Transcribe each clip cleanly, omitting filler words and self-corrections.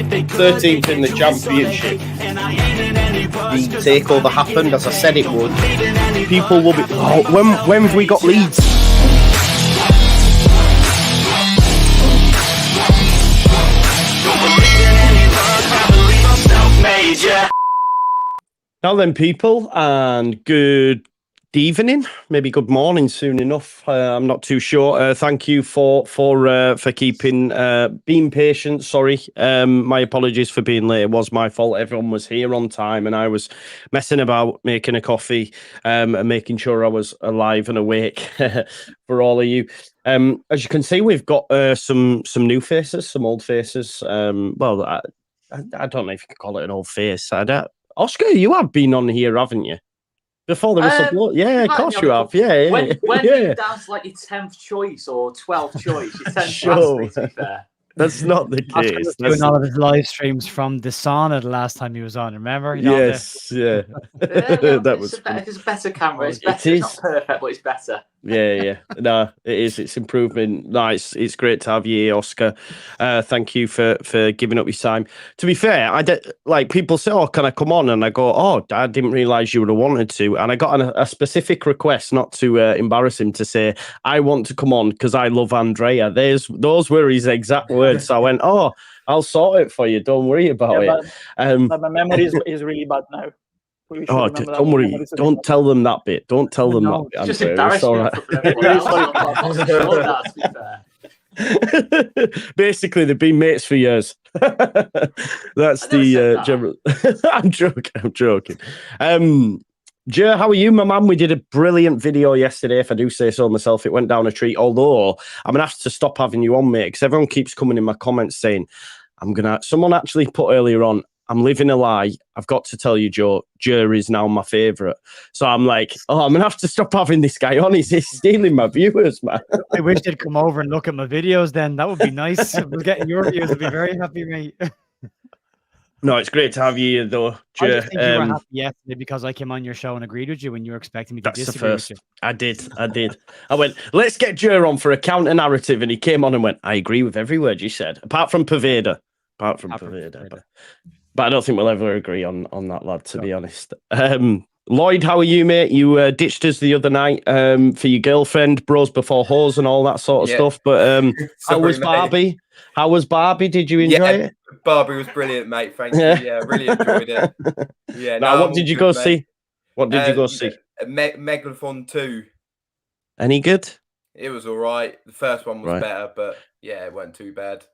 13th in the championship. The takeover happened as I said it would. People will be. Oh, when have we got Leeds? Now then, people, and good evening, maybe good morning soon enough. I'm not too sure. Thank you for keeping being patient. Sorry, my apologies for being late. It was my fault. Everyone was here on time, and I was messing about making a coffee and making sure I was alive and awake for all of you. As you can see, we've got some new faces, some old faces. Well, I don't know if you could call it an old face. Oscar, you have been on here, haven't you? Before there was some... Yeah, of course you have. Yeah, When yeah. you dance like your 10th choice or 12th choice, you tend to ask me, to be fair. That's not the case. Oscar was doing all of his live streams from the sauna the last time he was on. Remember? Yes, yeah. That was it's a better camera. It's better. It's not perfect, but it's better. Yeah. No, it is. It's improvement. No, it's great to have you here, Oscar. Thank you for giving up your time. To be fair, like people say, "Oh, can I come on?" And I go, "Oh, I didn't realise you would have wanted to." And I got a specific request, not to embarrass him, to say, "I want to come on because I love Andrea." Those were his exact words. So I went, "Oh, I'll sort it for you. Don't worry about it." But my memory is really bad now. Oh, don't worry. Don't tell them that bit. Don't tell them that bit. Just embarrass me. Basically, they've been mates for years. That's the general. I'm joking. Joe, how are you, my man? We did a brilliant video yesterday, if I do say so myself. It went down a treat, although I'm going to have to stop having you on, mate, because everyone keeps coming in my comments saying, someone actually put earlier on, I'm living a lie. I've got to tell you, Joe is now my favourite. So I'm like, I'm going to have to stop having this guy on. He's stealing my viewers, man. I wish they'd come over and look at my videos then. That would be nice. If we're getting your views, I'd be very happy, mate. No, it's great to have you here, though, Joe. I just think you were happy yesterday because I came on your show and agreed with you when you were expecting me to disagree with you. I did. I went, let's get Joe on for a counter narrative, and he came on and went, I agree with every word you said, apart from Pervader. But I don't think we'll ever agree on that, lad, to be honest. Lloyd, how are you, mate? You ditched us the other night for your girlfriend, bros before hoes and all that sort of stuff. But how was Barbie? How was Barbie? Did you enjoy it? Barbie was brilliant, mate. Thank you. Yeah, really enjoyed it. Yeah. Now, what did you go see? What did you go see? Megalodon 2. Any good? It was all right. The first one was better, but yeah, it wasn't too bad.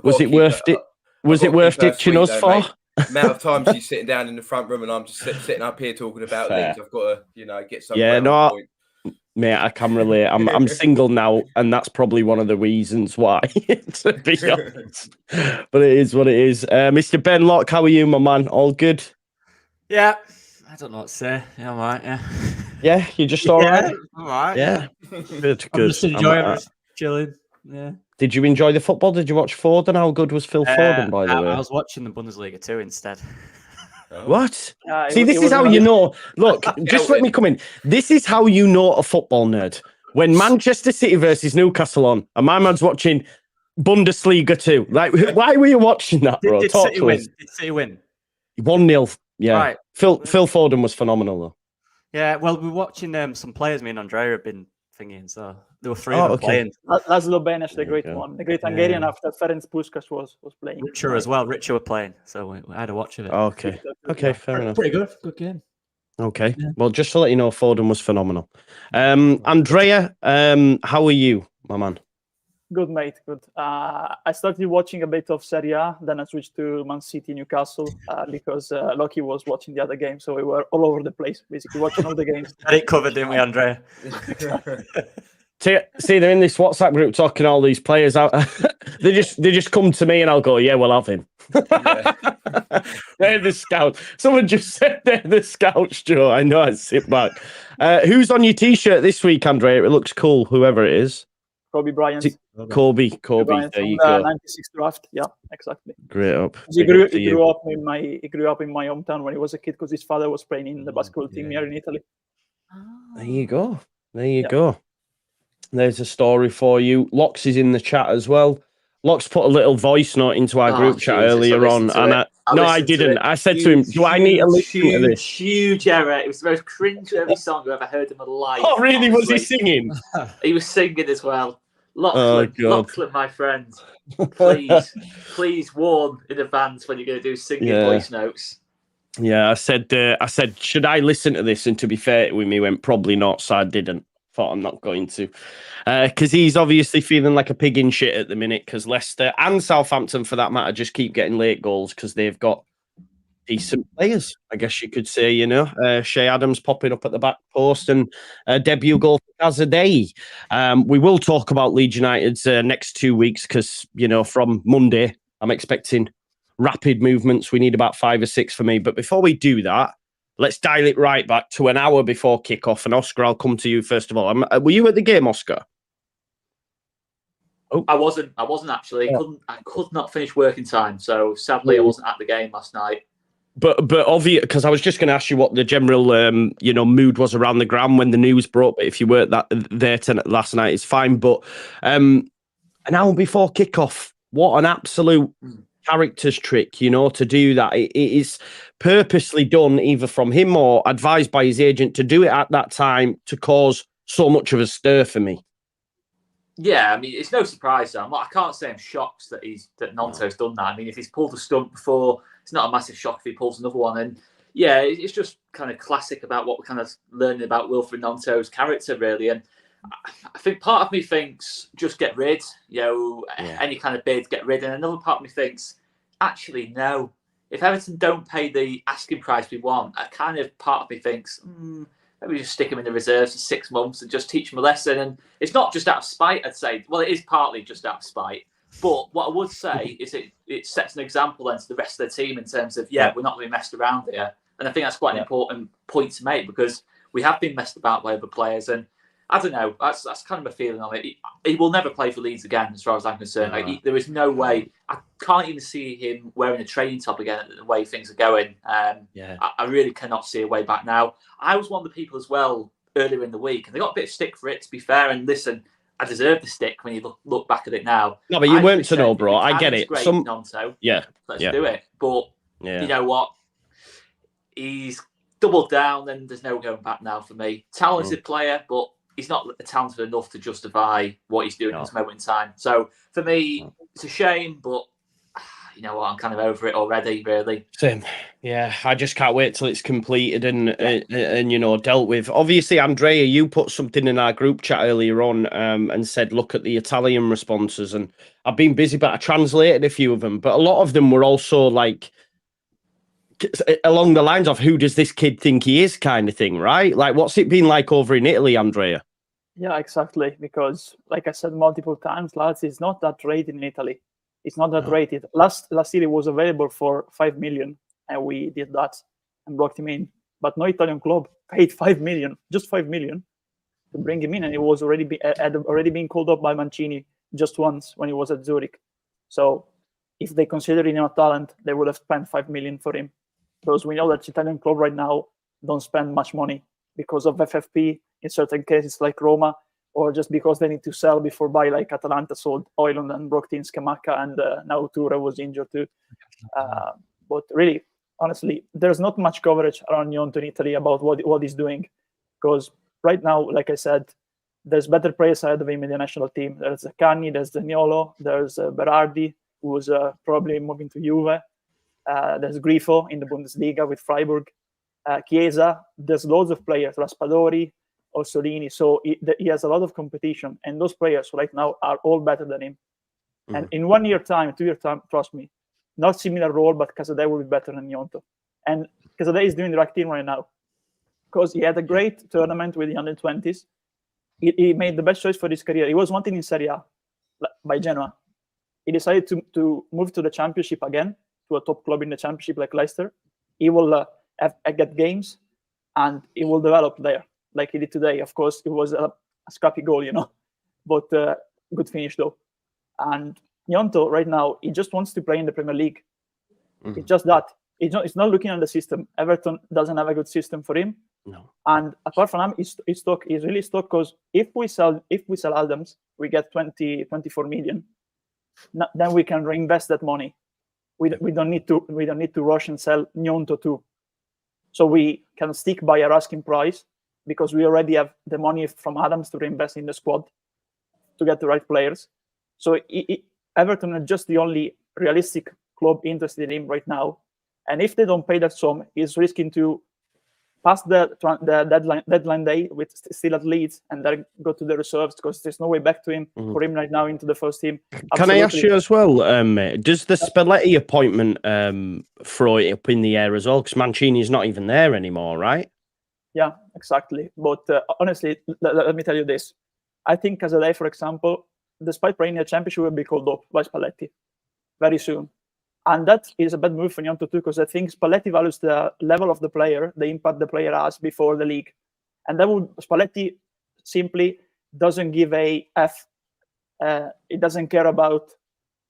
Was it worth it? Was it worth ditching us for? Amount of time she's sitting down in the front room and I'm just sitting up here talking about things. I've got to, get something. Yeah, no, mate, I can relate. I'm single now, and that's probably one of the reasons why, to be honest. But it is what it is. Mr. Ben Locke, how are you, my man? All good? Yeah, I don't know what to say. Yeah, all right. Yeah. Yeah, you just all right? All right. Yeah. Good. I'm just enjoying it. Chilling. Yeah. Did you enjoy the football? Did you watch Foden? How good was Phil Foden, by the way? I was watching the Bundesliga 2 instead. What? See, this is how you know. Look, just let me come in. This is how you know a football nerd. When Manchester City versus Newcastle on, and my man's watching Bundesliga 2. Like, why were you watching that, bro? Did City win? Did City win? 1-0. Yeah. Right. Phil Foden was phenomenal, though. Yeah, well, we're watching some players me and Andrea have been thinking, so there were three of them playing. Laszlo Benes, the great one, the great Hungarian after Ferenc Puskás was playing. Richer as well. Richer were playing, so we had a watch of it. Okay, fair enough. Pretty good game. Okay, well, just to let you know, Foden was phenomenal. Andrea, how are you, my man? Good, mate. Good. I started watching a bit of Serie A, then I switched to Man City, Newcastle, because Loki was watching the other game, so we were all over the place, basically watching all the games. Had it covered, didn't we, Andrea? See, they're in this WhatsApp group talking all these players out. they just come to me and I'll go, yeah, we'll have him. They're the scouts. Someone just said they're the scouts, Joe. I know, I sit back. Who's on your T-shirt this week, Andrea? It looks cool, whoever it is. Kobe Bryant. Kobe. Bryant there you from go. 96 draft. Yeah, exactly. Great up. He grew up in my hometown when he was a kid because his father was playing in the basketball team here in Italy. There you go. There you go. There's a story for you. Lox is in the chat as well. Locke's put a little voice note into our group chat earlier on, and I didn't. I said to him, "Do I need to listen to this?" Huge error. It was the most cringe-worthy song I've ever heard in my life. Oh, really? Honestly. Was he singing? He was singing as well. God. Lachlan, my friend, please warn in advance when you're going to do singing voice notes. Yeah, I said, should I listen to this? And to be fair to him, he went, probably not. So I didn't. Thought I'm not going to. Because he's obviously feeling like a pig in shit at the minute, because Leicester and Southampton, for that matter, just keep getting late goals because they've got decent players, I guess you could say, Shea Adams popping up at the back post and debut goal for Kazadei. We will talk about Leeds United's next 2 weeks because, from Monday, I'm expecting rapid movements. We need about 5 or 6 for me. But before we do that, let's dial it right back to an hour before kickoff. And Oscar, I'll come to you first of all. Were you at the game, Oscar? Oh. I wasn't actually. Yeah. I could not finish work in time. So sadly, I wasn't at the game last night. But obvious, because I was just going to ask you what the general mood was around the ground when the news broke. But if you weren't there last night, it's fine. But an hour before kickoff, what an absolute character's trick, to do that. It is purposely done either from him or advised by his agent to do it at that time to cause so much of a stir for me. Yeah, I mean, it's no surprise. I can't say I'm shocked that Gnonto's done that. I mean, if he's pulled a stunt before, it's not a massive shock if he pulls another one. And yeah, it's just kind of classic about what we're kind of learning about Wilfried Gnonto's character, really. And I think part of me thinks just get rid, any kind of bid, get rid. And another part of me thinks, actually, no. If Everton don't pay the asking price we want, a kind of part of me thinks, maybe just stick him in the reserves for 6 months and just teach him a lesson. And it's not just out of spite, I'd say. Well, it is partly just out of spite. But what I would say is it sets an example then to the rest of the team in terms of, we're not going to be messed around here. And I think that's quite an important point to make because we have been messed about by other players. And I don't know, that's kind of a feeling on it. He will never play for Leeds again, as far as I'm concerned. There is no way. I can't even see him wearing a training top again the way things are going. I really cannot see a way back now. I was one of the people as well earlier in the week, and they got a bit of stick for it, to be fair. And listen, I deserve the stick when you look back at it now. No, but you weren't to know, bro. I get it. Great, Gnonto. Let's do it. But you know what? He's doubled down, and there's no going back now for me. Talented player, but he's not talented enough to justify what he's doing at this moment in time. So for me, it's a shame, but you know what? I'm kind of over it already, really. Same. Yeah, I just can't wait till it's completed and dealt with. Obviously, Andrea, you put something in our group chat earlier on and said, look at the Italian responses. And I've been busy, but I translated a few of them. But a lot of them were also like along the lines of who does this kid think he is kind of thing, right? Like, what's it been like over in Italy, Andrea? Yeah, exactly. Because like I said multiple times, lads, it's not that rated in Italy. It's not that rated. Last year it was available for 5 million, and we did that and brought him in. But no Italian club paid 5 million, just 5 million, to bring him in, and it was had already been called up by Mancini just once when he was at Zurich. So if they considered him a talent, they would have spent 5 million for him. Because we know that Italian club right now don't spend much money because of FFP in certain cases like Roma, or just because they need to sell before buy, like Atalanta sold Højlund and brought in Scamacca, and now Toure was injured too. But really, honestly, there's not much coverage around Gnonto in Italy about what he's doing. Because right now, like I said, there's better players ahead of him in the national team. There's Zaccagni, there's Zaniolo, there's Berardi, who's probably moving to Juve. There's Grifo in the Bundesliga with Freiburg. Chiesa, there's loads of players, Raspadori, Orsolini. So he has a lot of competition. And those players right now are all better than him. And in 1 year time, 2 year time, trust me, not similar role, but Kazadei will be better than Gnonto. And Kazadei is doing the right thing right now. Because he had a great tournament with the under-20s. He made the best choice for his career. He was wanted in Serie A by Genoa. He decided to move to the championship again, to a top club in the championship like Leicester. He will get games, and he will develop there, like he did today. Of course, it was a scrappy goal, but good finish though. And Gnonto right now, he just wants to play in the Premier League. It's just that. He's not looking at the system. Everton doesn't have a good system for him. No. And apart from him, he's really stuck because if we sell Adams, we get 24 million. then we can reinvest that money. We don't need to rush and sell Gnonto too. So we can stick by our asking price because we already have the money from Adams to reinvest in the squad to get the right players. So Everton are just the only realistic club interested in him right now. And if they don't pay that sum, he's risking to pass the deadline day with still at Leeds and then go to the reserves because there's no way back to him for him right now into the first team. Can I ask you as well, does the Spalletti appointment throw it up in the air as well? Because Mancini's not even there anymore, right? Yeah, exactly. But honestly, let me tell you this. I think Casadei, for example, despite playing the championship, will be called up by Spalletti very soon. And that is a bad move for Gnonto too, because I think Spalletti values the level of the player, the impact the player has before the league. And that would Spalletti simply doesn't give a F. It doesn't care about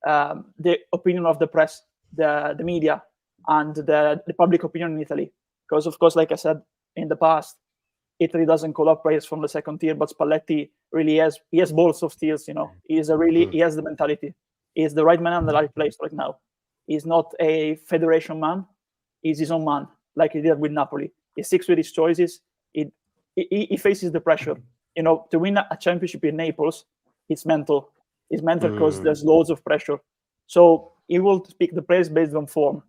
the opinion of the press, the media, and the public opinion in Italy. Because, of course, like I said in the past, Italy doesn't call up players from the second tier, but Spalletti really has balls of steel, you know. He has the mentality. He is the right man in the right place right now. He's not a federation man. He's his own man, like he did with Napoli. He sticks with his choices. He faces the pressure. You know, to win a championship in Naples, it's mental. It's mental because there's loads of pressure. So he will speak the players based on form.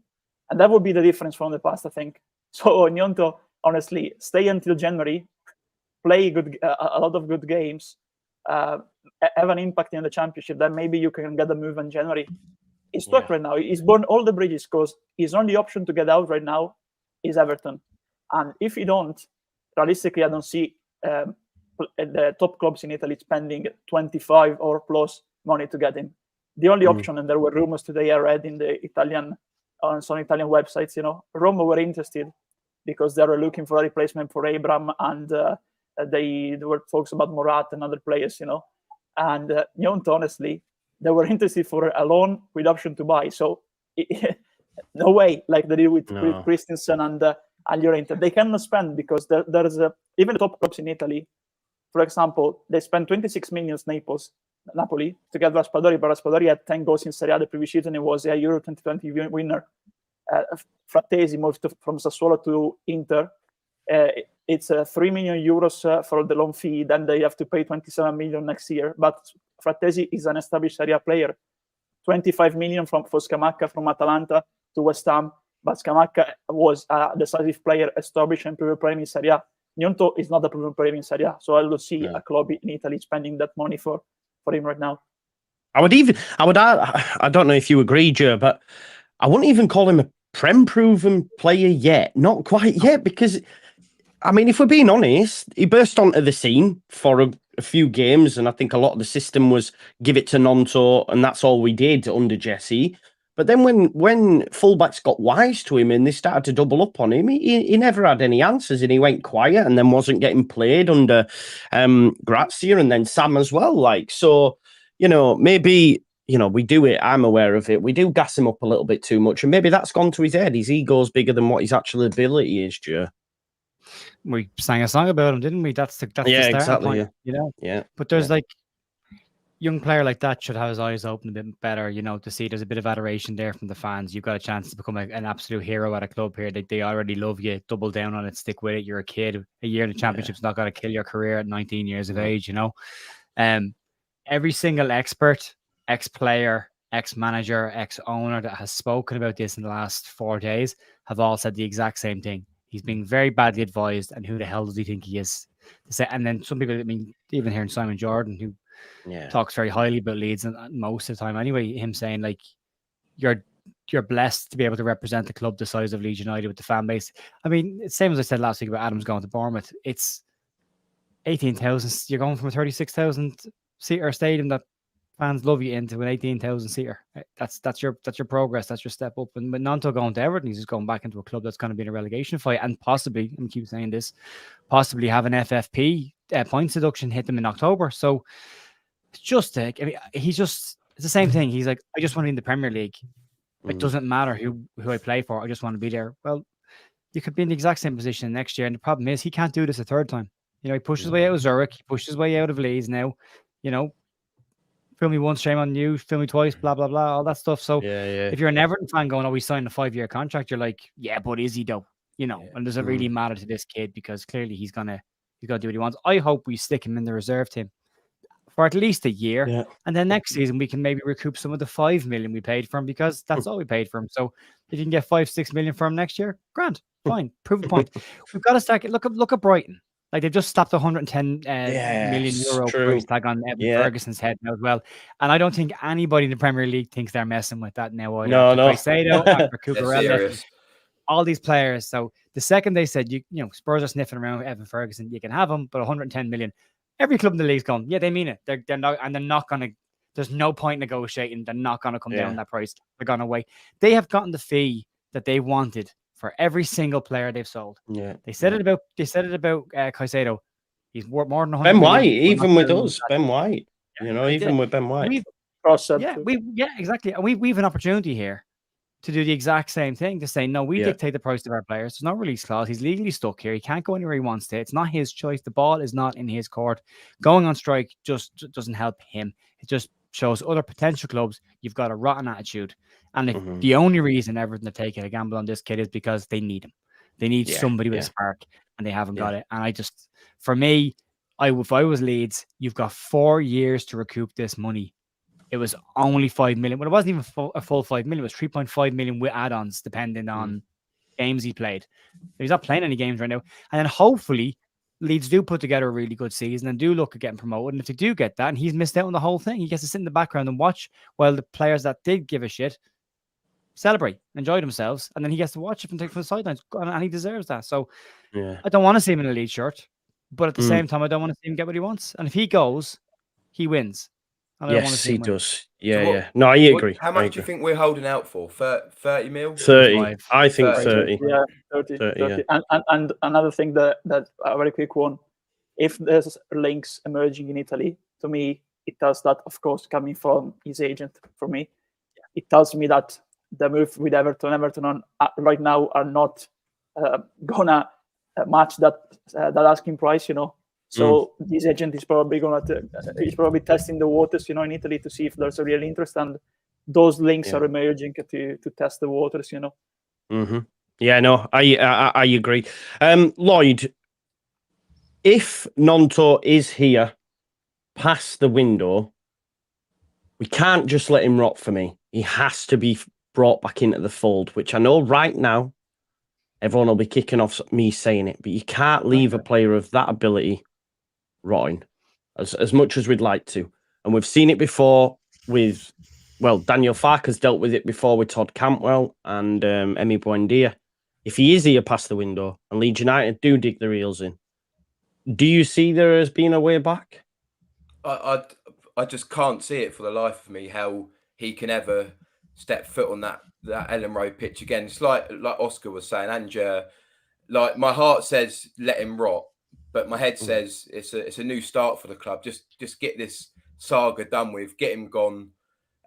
And that would be the difference from the past, I think. So Gnonto, honestly, stay until January, play a lot of good games, have an impact in the championship. Then maybe you can get a move in January. He's stuck right now. He's burned all the bridges because his only option to get out right now is Everton. And if you don't, realistically, I don't see the top clubs in Italy spending 25 or plus money to get him. The only option, and there were rumors today I read in the on some Italian websites, you know, Roma were interested because they were looking for a replacement for Abram, and there were talks about Morat and other players, you know. And Gnonto, honestly, they were interested for a loan with option to buy. So no way, like they did with Christensen and Llorente. They cannot spend because there is even the top clubs in Italy. For example, they spent 26 million Napoli to get Raspadori, but Raspadori had 10 goals in Serie A the previous season. It was a Euro 2020 winner. Frattesi moved from Sassuolo to Inter. It's 3 million euros for the loan fee. Then they have to pay 27 million next year. But Frattesi is an established Serie A player. 25 million for Scamacca from Atalanta to West Ham. But Scamacca was a decisive player, established and proven player in Serie A. Gnonto is not a proven player in Serie A. So I don't see a club in Italy spending that money for him right now. I don't know if you agree, Joe, but I wouldn't even call him a Prem-proven player yet. Not quite yet, because, I mean, if we're being honest, he burst onto the scene for a few games, and I think a lot of the system was give it to Gnonto, and that's all we did under Jesse. But then when fullbacks got wise to him and they started to double up on him, he never had any answers, and he went quiet and then wasn't getting played under Grazia and then Sam as well. Like, so, you know, maybe, you know, we do it. I'm aware of it. We do gas him up a little bit too much, and maybe that's gone to his head. His ego's bigger than what his actual ability is, Joe. We sang a song about him, didn't we? That's the starting exactly, point, you know? Yeah. But there's like, young player like that should have his eyes open a bit better, you know, to see there's a bit of adoration there from the fans. You've got a chance to become an absolute hero at a club here. They already love you. Double down on it. Stick with it. You're a kid. A year in the championship's not going to kill your career at 19 years of age, you know. Every single expert, ex-player, ex-manager, ex-owner that has spoken about this in the last 4 days have all said the exact same thing. He's being very badly advised, and who the hell does he think he is? To say, and then some people, I mean, even hearing Simon Jordan, who talks very highly about Leeds and most of the time anyway, him saying like you're blessed to be able to represent the club the size of Leeds United with the fan base. I mean, it's same as I said last week about Adams going to Bournemouth. It's 18,000. You're going from a 36,000 seater stadium that fans love you into an 18,000 seater. That's your progress. That's your step up. And with Gnonto going to Everton, he's just going back into a club that's going to be in a relegation fight, and possibly, I'm keep saying this, possibly have an FFP points deduction hit them in October. So it's just, I mean, it's the same thing. He's like, I just want to be in the Premier League. It doesn't matter who I play for. I just want to be there. Well, you could be in the exact same position next year. And the problem is he can't do this a third time. You know, he pushed his way out of Zurich. He pushed his way out of Leeds now. You know, Fool me once, shame on you. Fool me twice, blah, blah, blah, all that stuff. So if you're an Everton fan going, oh, we signed a 5-year contract, you're like, yeah, but is he though? You know, and does it really matter to this kid? Because clearly he's got to do what he wants. I hope we stick him in the reserve team for at least a year. And then next season we can maybe recoup some of the 5 million we paid for him, because that's all we paid for him. So if you can get 5-6 million for him next year, grand, fine, prove a point. We've got to start. Look at Brighton. Like, they've just slapped 110 million euro price tag on Evan Ferguson's head now as well. And I don't think anybody in the Premier League thinks they're messing with that now. No. Caicedo, after Cucurella, all these players. So the second they said, you know, Spurs are sniffing around Evan Ferguson, you can have him, but 110 million. Every club in the league's gone, yeah, they mean it. They're not, and they're not going to. There's no point negotiating. They're not going to come down that price. They're going to wait. They have gotten the fee that they wanted for every single player they've sold. They said it about Caicedo. He's worth more than 100 Ben White, million, even with us, Ben White. You know, even with Ben White. Exactly. And we've an opportunity here to do the exact same thing, to say, no, we dictate the price of our players. There's no release clause. He's legally stuck here. He can't go anywhere he wants to. It's not his choice. The ball is not in his court. Going on strike just doesn't help him. It just shows other potential clubs you've got a rotten attitude. And if the only reason Everton have taken a gamble on this kid is because they need him. They need somebody with a spark, and they haven't got it. And for me, if I was Leeds, you've got 4 years to recoup this money. It was only 5 million. Well, it wasn't even a full 5 million. It was 3.5 million with add-ons, depending on games he played. He's not playing any games right now. And then hopefully Leeds do put together a really good season and do look at getting promoted. And if they do get that, and he's missed out on the whole thing, he gets to sit in the background and watch while the players that did give a shit celebrate, enjoy themselves, and then he gets to watch it from the sidelines, and he deserves that. So I don't want to see him in a Leeds shirt, but at the same time, I don't want to see him get what he wants. And if he goes, he wins. Yes, he does. Yeah. No, I agree. How much do you think we're holding out for? 30 mil? 30. I think 30. Yeah, 30. And another thing that a very quick one, if there's links emerging in Italy, to me, it does that, of course, coming from his agent, for me. It tells me that the move with Everton right now are not gonna match that asking price, you know. So this agent is probably testing the waters, you know, in Italy to see if there's a real interest, and those links are emerging to test the waters, you know. Yeah, no, I agree. Lloyd, if Gnonto is here past the window, we can't just let him rot for me. He has to be brought back into the fold, which I know right now everyone will be kicking off me saying it, but you can't leave a player of that ability rotting as much as we'd like to. And we've seen it before with, Daniel Farke has dealt with it before with Todd Cantwell and Emi Buendia. If he is here past the window and Leeds United do dig their heels in, do you see there as being a way back? I just can't see it for the life of me, how he can ever step foot on that Ellen Road pitch again. It's like Oscar was saying, and like my heart says let him rot, but my head says it's a new start for the club. Just get this saga done with, get him gone,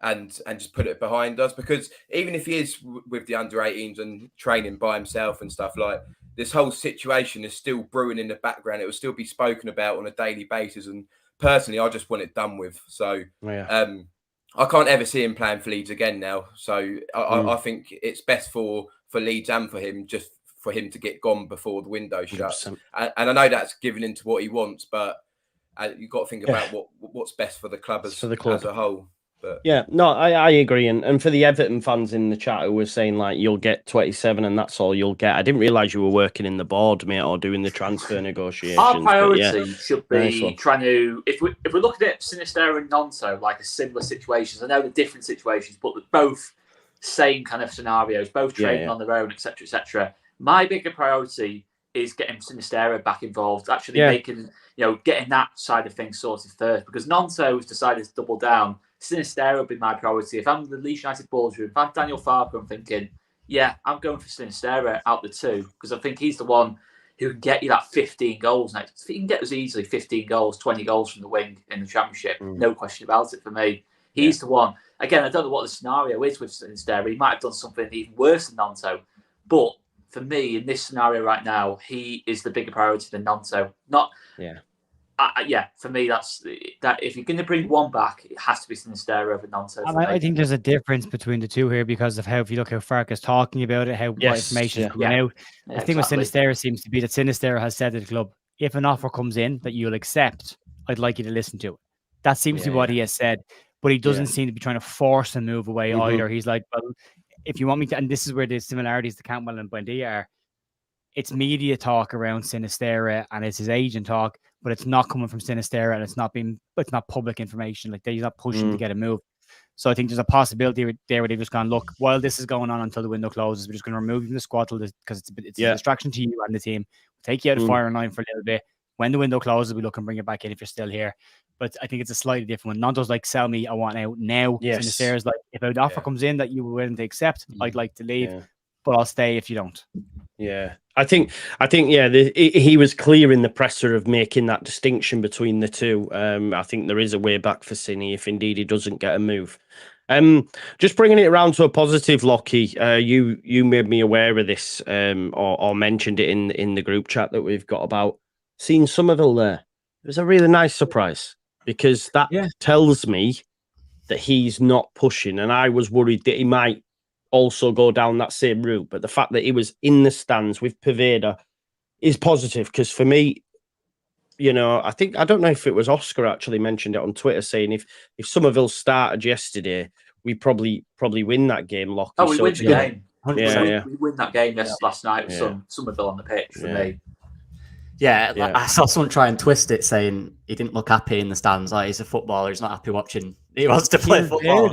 and just put it behind us. Because even if he is with the under-18s and training by himself and stuff, like, this whole situation is still brewing in the background. It will still be spoken about on a daily basis. And personally, I just want it done with. So I can't ever see him playing for Leeds again now. So I think it's best for Leeds and for him, just for him to get gone before the window shuts. And I know that's giving into what he wants, but you've got to think about what's best for the club as a whole. But yeah, no, I agree. And for the Everton fans in the chat who were saying, like, you'll get 27 and that's all you'll get, I didn't realise you were working in the board, mate, or doing the transfer negotiations. Our priority should be trying to, if we're looking at Sinisterra and Gnonto, like a similar situations, I know they're different situations, but they're both same kind of scenarios, both training on their own, etc., etc. My bigger priority is getting Sinisterra back involved, actually making, getting that side of things sorted first, because Gnonto has decided to double down. Sinisterra would be my priority. If I'm the Leeds United boardroom, if I'm Daniel Farke, I'm thinking, I'm going for Sinisterra out the two, because I think he's the one who can get you that 15 goals next. If he can get us easily 15 goals, 20 goals from the wing in the Championship, no question about it for me. He's the one. Again, I don't know what the scenario is with Sinisterra. He might have done something even worse than Gnonto. But for me, in this scenario right now, he is the bigger priority than Gnonto. for me, that's that. If you're going to bring one back, it has to be Sinisterra over Gnonto. I think there's a difference between the two here because of how, if you look how Farke is talking about it, what information is coming out. The thing with Sinisterra seems to be that Sinisterra has said to the club, if an offer comes in that you'll accept, I'd like you to listen to it. That seems to be what he has said, but he doesn't seem to be trying to force a move away either. He's like, well, if you want me to, and this is where the similarities to Cantwell and Buendia are, it's media talk around Sinisterra and it's his agent talk, but it's not coming from Sinisterra and it's not public information. Like, he's not pushing to get a move. So I think there's a possibility there where they've just gone, look, while this is going on until the window closes, we're just going to remove you from the squad because it's a distraction to you and the team. We'll take you out of firing line for a little bit. When the window closes, we look and bring it back in if you're still here. But I think it's a slightly different one. Gnonto's like, sell me, I want out now. Yes. Sinisterra's like, if an offer comes in that you were willing to accept, I'd like to leave, but I'll stay if you don't. Yeah, I think, he was clear in the presser of making that distinction between the two. I think there is a way back for Cini if indeed he doesn't get a move. Just bringing it around to a positive, Lockie. You made me aware of this, or mentioned it in the group chat that we've got about seeing Somerville there. It was a really nice surprise because that tells me that he's not pushing, and I was worried that he might also go down that same route. But the fact that he was in the stands with Poveda is positive, because for me, you know, I don't know if it was Oscar actually mentioned it on Twitter, saying if Somerville started yesterday, we probably win that game, Lockie. Oh, we win the game. We win that game last night with Somerville on the pitch for me. Yeah, like, I saw someone try and twist it, saying he didn't look happy in the stands. Like, he's a footballer, he's not happy watching. He wants to play football.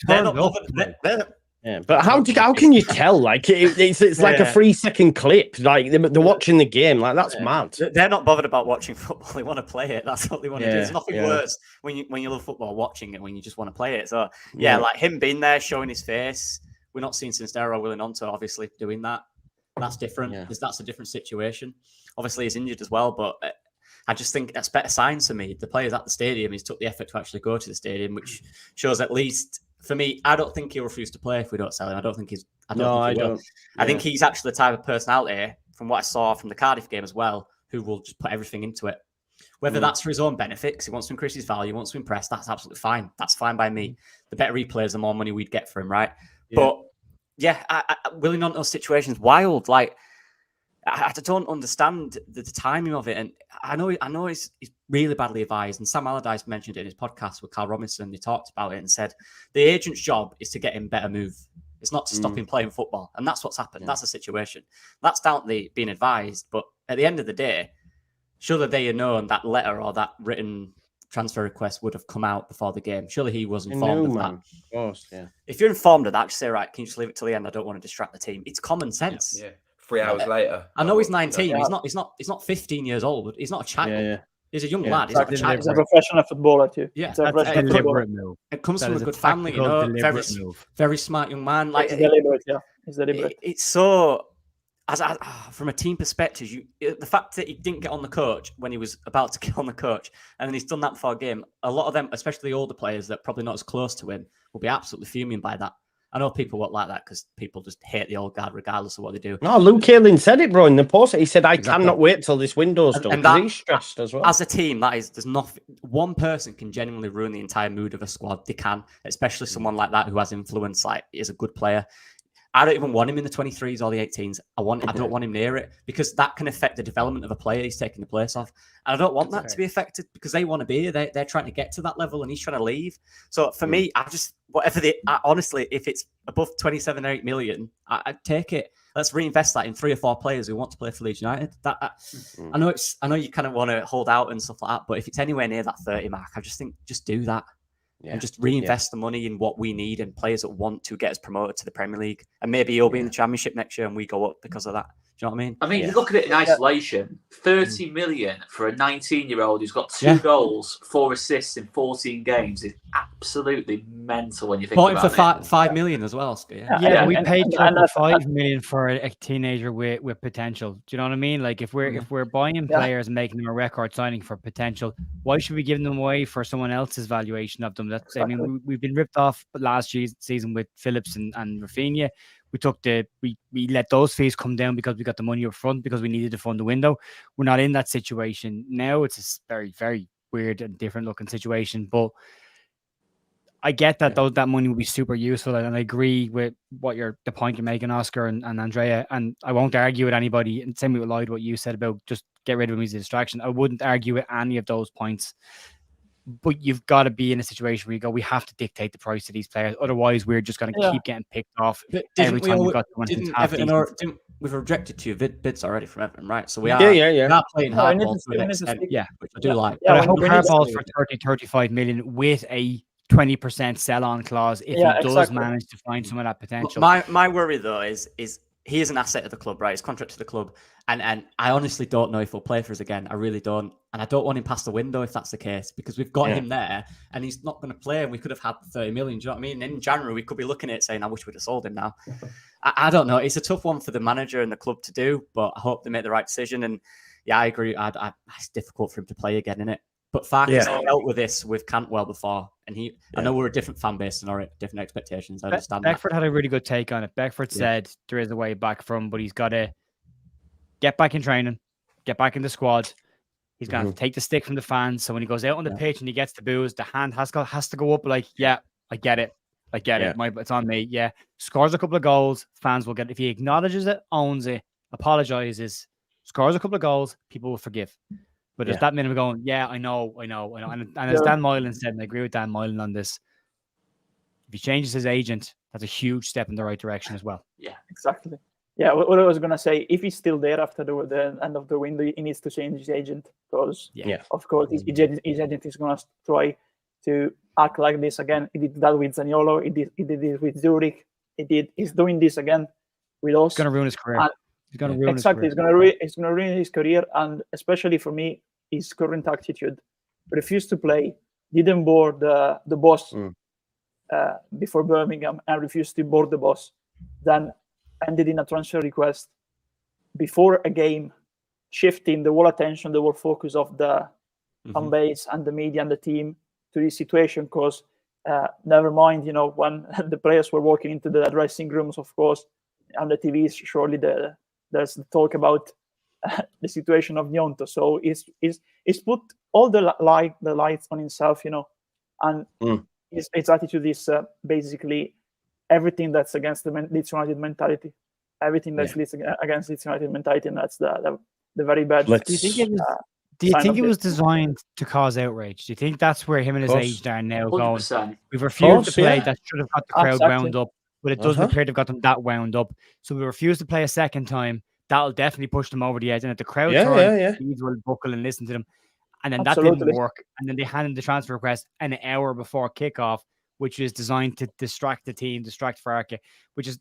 They're not bothered. Yeah, but how can you tell? Like, it's like a 3-second clip. Like, they're watching the game. Like, that's mad. They're not bothered about watching football. They want to play it. That's what they want to do. There's nothing worse when you love football, watching it, when you just want to play it. So like him being there, showing his face. We're not seeing Sinisterra or Gnonto obviously doing that. That's different, because that's a different situation. Obviously, he's injured as well, but I just think that's better signs for me. The players at the stadium, he's took the effort to actually go to the stadium, which shows, at least for me, I don't think he'll refuse to play if we don't sell him. I don't think he's. I don't. I think he's actually the type of personality, from what I saw from the Cardiff game as well, who will just put everything into it. Whether that's for his own benefit, because he wants to increase his value, wants to impress, that's absolutely fine. That's fine by me. The better he plays, the more money we'd get for him, right? Yeah. But Willie Gnonto's situation's wild. Like, I don't understand the timing of it, and I know he's really badly advised. And Sam Allardyce mentioned it in his podcast with Carl Robinson. They talked about it and said the agent's job is to get him better move. It's not to stop him playing football, and that's what's happened. That's the situation. That's doubtly being advised, but at the end of the day, surely they had known that letter or that written transfer request would have come out before the game. Surely he was informed of that. Of course, yeah. If you're informed of that, just say, right, can you just leave it till the end? I don't want to distract the team. It's common sense. Yeah. 3 hours later. I know he's 19. He's not 15 years old. He's not a child. He's a young lad. He's not a child. He's a professional footballer too. Yeah, it comes from a good family. You know, very smart young man. Like, it's deliberate. Yeah, it's deliberate. It's so. From a team perspective, the fact that he didn't get on the coach when he was about to get on the coach, and then he's done that before a game, a lot of them, especially the older players that are probably not as close to him, will be absolutely fuming by that. I know people won't like that because people just hate the old guard regardless of what they do. No, Luke Ayling said it, bro, in the post. He said, I cannot wait till this window's done, because he's stressed as well. As a team, there's nothing. One person can genuinely ruin the entire mood of a squad. They can, especially someone like that who has influence, like, is a good player. I don't even want him in the 23s or the 18s. I don't want him near it, because that can affect the development of a player he's taking the place of. And I don't want that to be affected, because they want to be here. They're trying to get to that level, and he's trying to leave. So for me, honestly, if it's above 27 or 8 million, I'd take it. Let's reinvest that in 3 or 4 players who want to play for Leeds United. I know you kind of want to hold out and stuff like that, but if it's anywhere near that 30 mark, I just think just do that. And just reinvest the money in what we need and players that want to get us promoted to the Premier League. And maybe he'll be in the Championship next year and we go up because of that. Do you know what I mean? I mean, you look at it in isolation, 30 million for a 19-year-old who's got 2 goals, 4 assists in 14 games is absolutely mental when you think about it. For 5 million as well. We paid 5 million for a teenager with potential. Do you know what I mean? Like, if we're buying players and making them a record signing for potential, why should we give them away for someone else's valuation of them? I mean, we've been ripped off last season with Phillips and Rafinha. we let those fees come down because we got the money up front because we needed to fund the window. We're not in that situation now. It's a very, very weird and different looking situation, but I get that that money would be super useful, and I agree with the point you're making, Oscar and Andrea, and I won't argue with anybody. And same with Lloyd, what you said about just get rid of him as a distraction. I wouldn't argue with any of those points. But you've got to be in a situation where you go, we have to dictate the price of these players. Otherwise, we're just going to keep getting picked off every time we've got someone who's half decent. We've rejected 2 bids already from Everton, right? So we are playing hardball to an extent, which I do like. But I hope hardballs for 30-35 million with a 20% sell-on clause if he does manage to find some of that potential. My worry, though, is he is an asset of the club, right? He's contract to the club. And I honestly don't know if he'll play for us again. I really don't. And I don't want him past the window if that's the case, because we've got him there and he's not going to play, and we could have had 30 million. Do you know what I mean? In January, we could be looking at it saying, I wish we'd have sold him now. I don't know. It's a tough one for the manager and the club to do, but I hope they make the right decision. And yeah, I agree. It's difficult for him to play again, isn't it? But Farke's dealt with this with Cantwell before, and I know we're a different fan base and different expectations. I understand. Beckford had a really good take on it. Beckford said there is a way back from, but he's got to get back in training, get back in the squad. He's going to take the stick from the fans, so when he goes out on the pitch and he gets the boos, the hand has to go up like, I get it. It's on me. Yeah, scores a couple of goals, fans will get it. If he acknowledges it, owns it, apologizes, scores a couple of goals, people will forgive. But there's that minimum going, I know. And as Dan Moylan said, and I agree with Dan Moylan on this, if he changes his agent, that's a huge step in the right direction as well. Yeah, exactly. Yeah, what I was going to say, if he's still there after the end of the window, he needs to change his agent because, of course, his agent is going to try to act like this again. He did that with Zaniolo. He did it with Zurich. He's doing this again with us. It's going to ruin his career. He's going to ruin his career. It's going to ruin his career, and especially for me, his current attitude. Refused to play, didn't board the bus before Birmingham, and refused to board the bus. Then ended in a transfer request before a game, shifting the whole attention, the whole focus of the fan base and the media and the team to this situation. Because never mind, when the players were walking into the dressing rooms, of course, and the TVs, surely there's the talk about the situation of Gnonto. So it's put all the lights on himself, and his attitude is basically everything that's against the Leeds United mentality. Everything that's against Leeds United mentality, and that's the very bad. Do you think it was designed to cause outrage? Do you think that's where him and his agent are now 100%. Going? We've refused to play. That should have got the crowd wound up, but it doesn't appear to have got them that wound up. So we refuse to play a second time. That'll definitely push them over the edge. And if the crowd Leeds will buckle and listen to them. And then that didn't work. And then they handed the transfer request an hour before kickoff, which is designed to distract the team, distract Farke, which is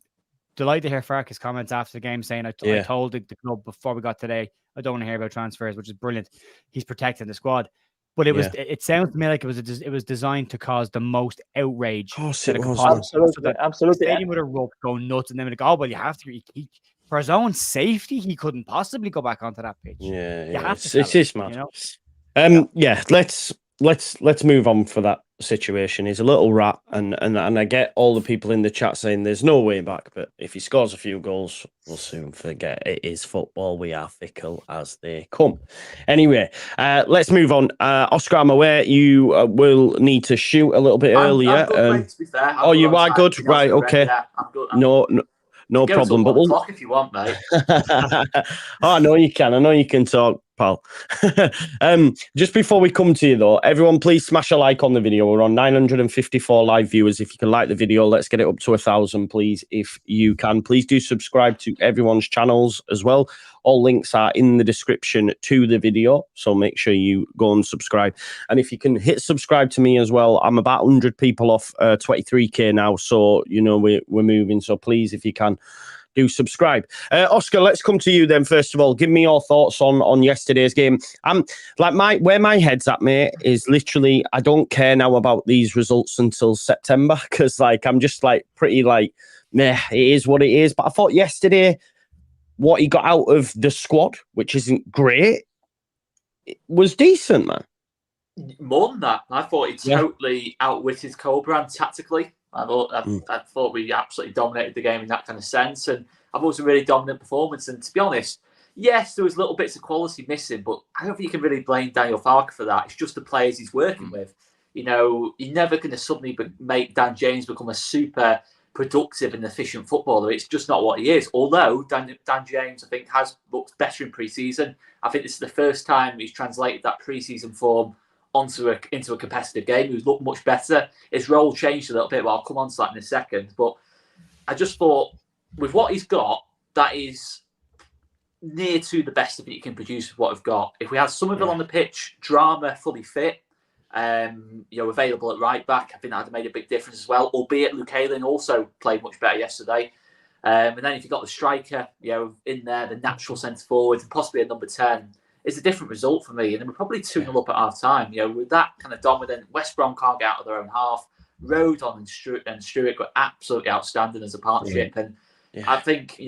delighted to hear Farke's comments after the game saying, I told the club before we got today, I don't want to hear about transfers, which is brilliant. He's protecting the squad. But it sounds to me like it was designed to cause the most outrage. Absolutely. Stadium would erupt, go nuts, and then go, well, you have to. For his own safety, he couldn't possibly go back onto that pitch. It's this man. Let's move on for that situation. He's a little rat, and I get all the people in the chat saying there's no way back, but if he scores a few goals, we'll soon forget. It is football. We are fickle as they come. Anyway, let's move on. Oscar, I'm aware you will need to shoot a little bit earlier. I'm good, mate, to be fair. You are good, right? Okay. I'm good. No problem. But we'll if you want, mate. I know you can. I know you can talk, pal. Just before we come to you, though, everyone, please smash a like on the video. We're on 954 live viewers. If you can like the video, let's get it up to 1,000, please. If you can, please do subscribe to everyone's channels as well. All links are in the description to the video, so make sure you go and subscribe. And if you can hit subscribe to me as well, I'm about 100 people off 23k now, so we're moving. So please, if you can, do subscribe. Oscar, let's come to you then. First of all, give me your thoughts on yesterday's game. Where my head's at, mate, is literally I don't care now about these results until September, because I'm just pretty meh, it is what it is. But I thought yesterday, what he got out of the squad, which isn't great, it was decent, man. More than that, I thought he totally outwitted Cobran tactically. I thought we absolutely dominated the game in that kind of sense, and I've always a really dominant performance. And to be honest, yes, there was little bits of quality missing, but I don't think you can really blame Daniel Farke for that. It's just the players he's working with. You know, you're never going to suddenly make Dan James become a super productive and efficient footballer. It's just not what he is. Although Dan James, I think, has looked better in pre-season. I think this is the first time he's translated that pre-season form into a competitive game. He's looked much better. His role changed a little bit, but I'll come on to that in a second. But I just thought, with what he's got, that is near to the best of it you can produce with what we've got. If we had Somerville on the pitch, Drama fully fit, available at right back, I think that would have made a big difference as well. Albeit Luke Ayling also played much better yesterday. And then if you've got the striker, in there, the natural centre forward, and possibly a number 10, it's a different result for me. And then we're probably 2-0 up at half time. With that kind of dominant, West Brom can't get out of their own half. Rodon and Stewart were absolutely outstanding as a partnership. And I think,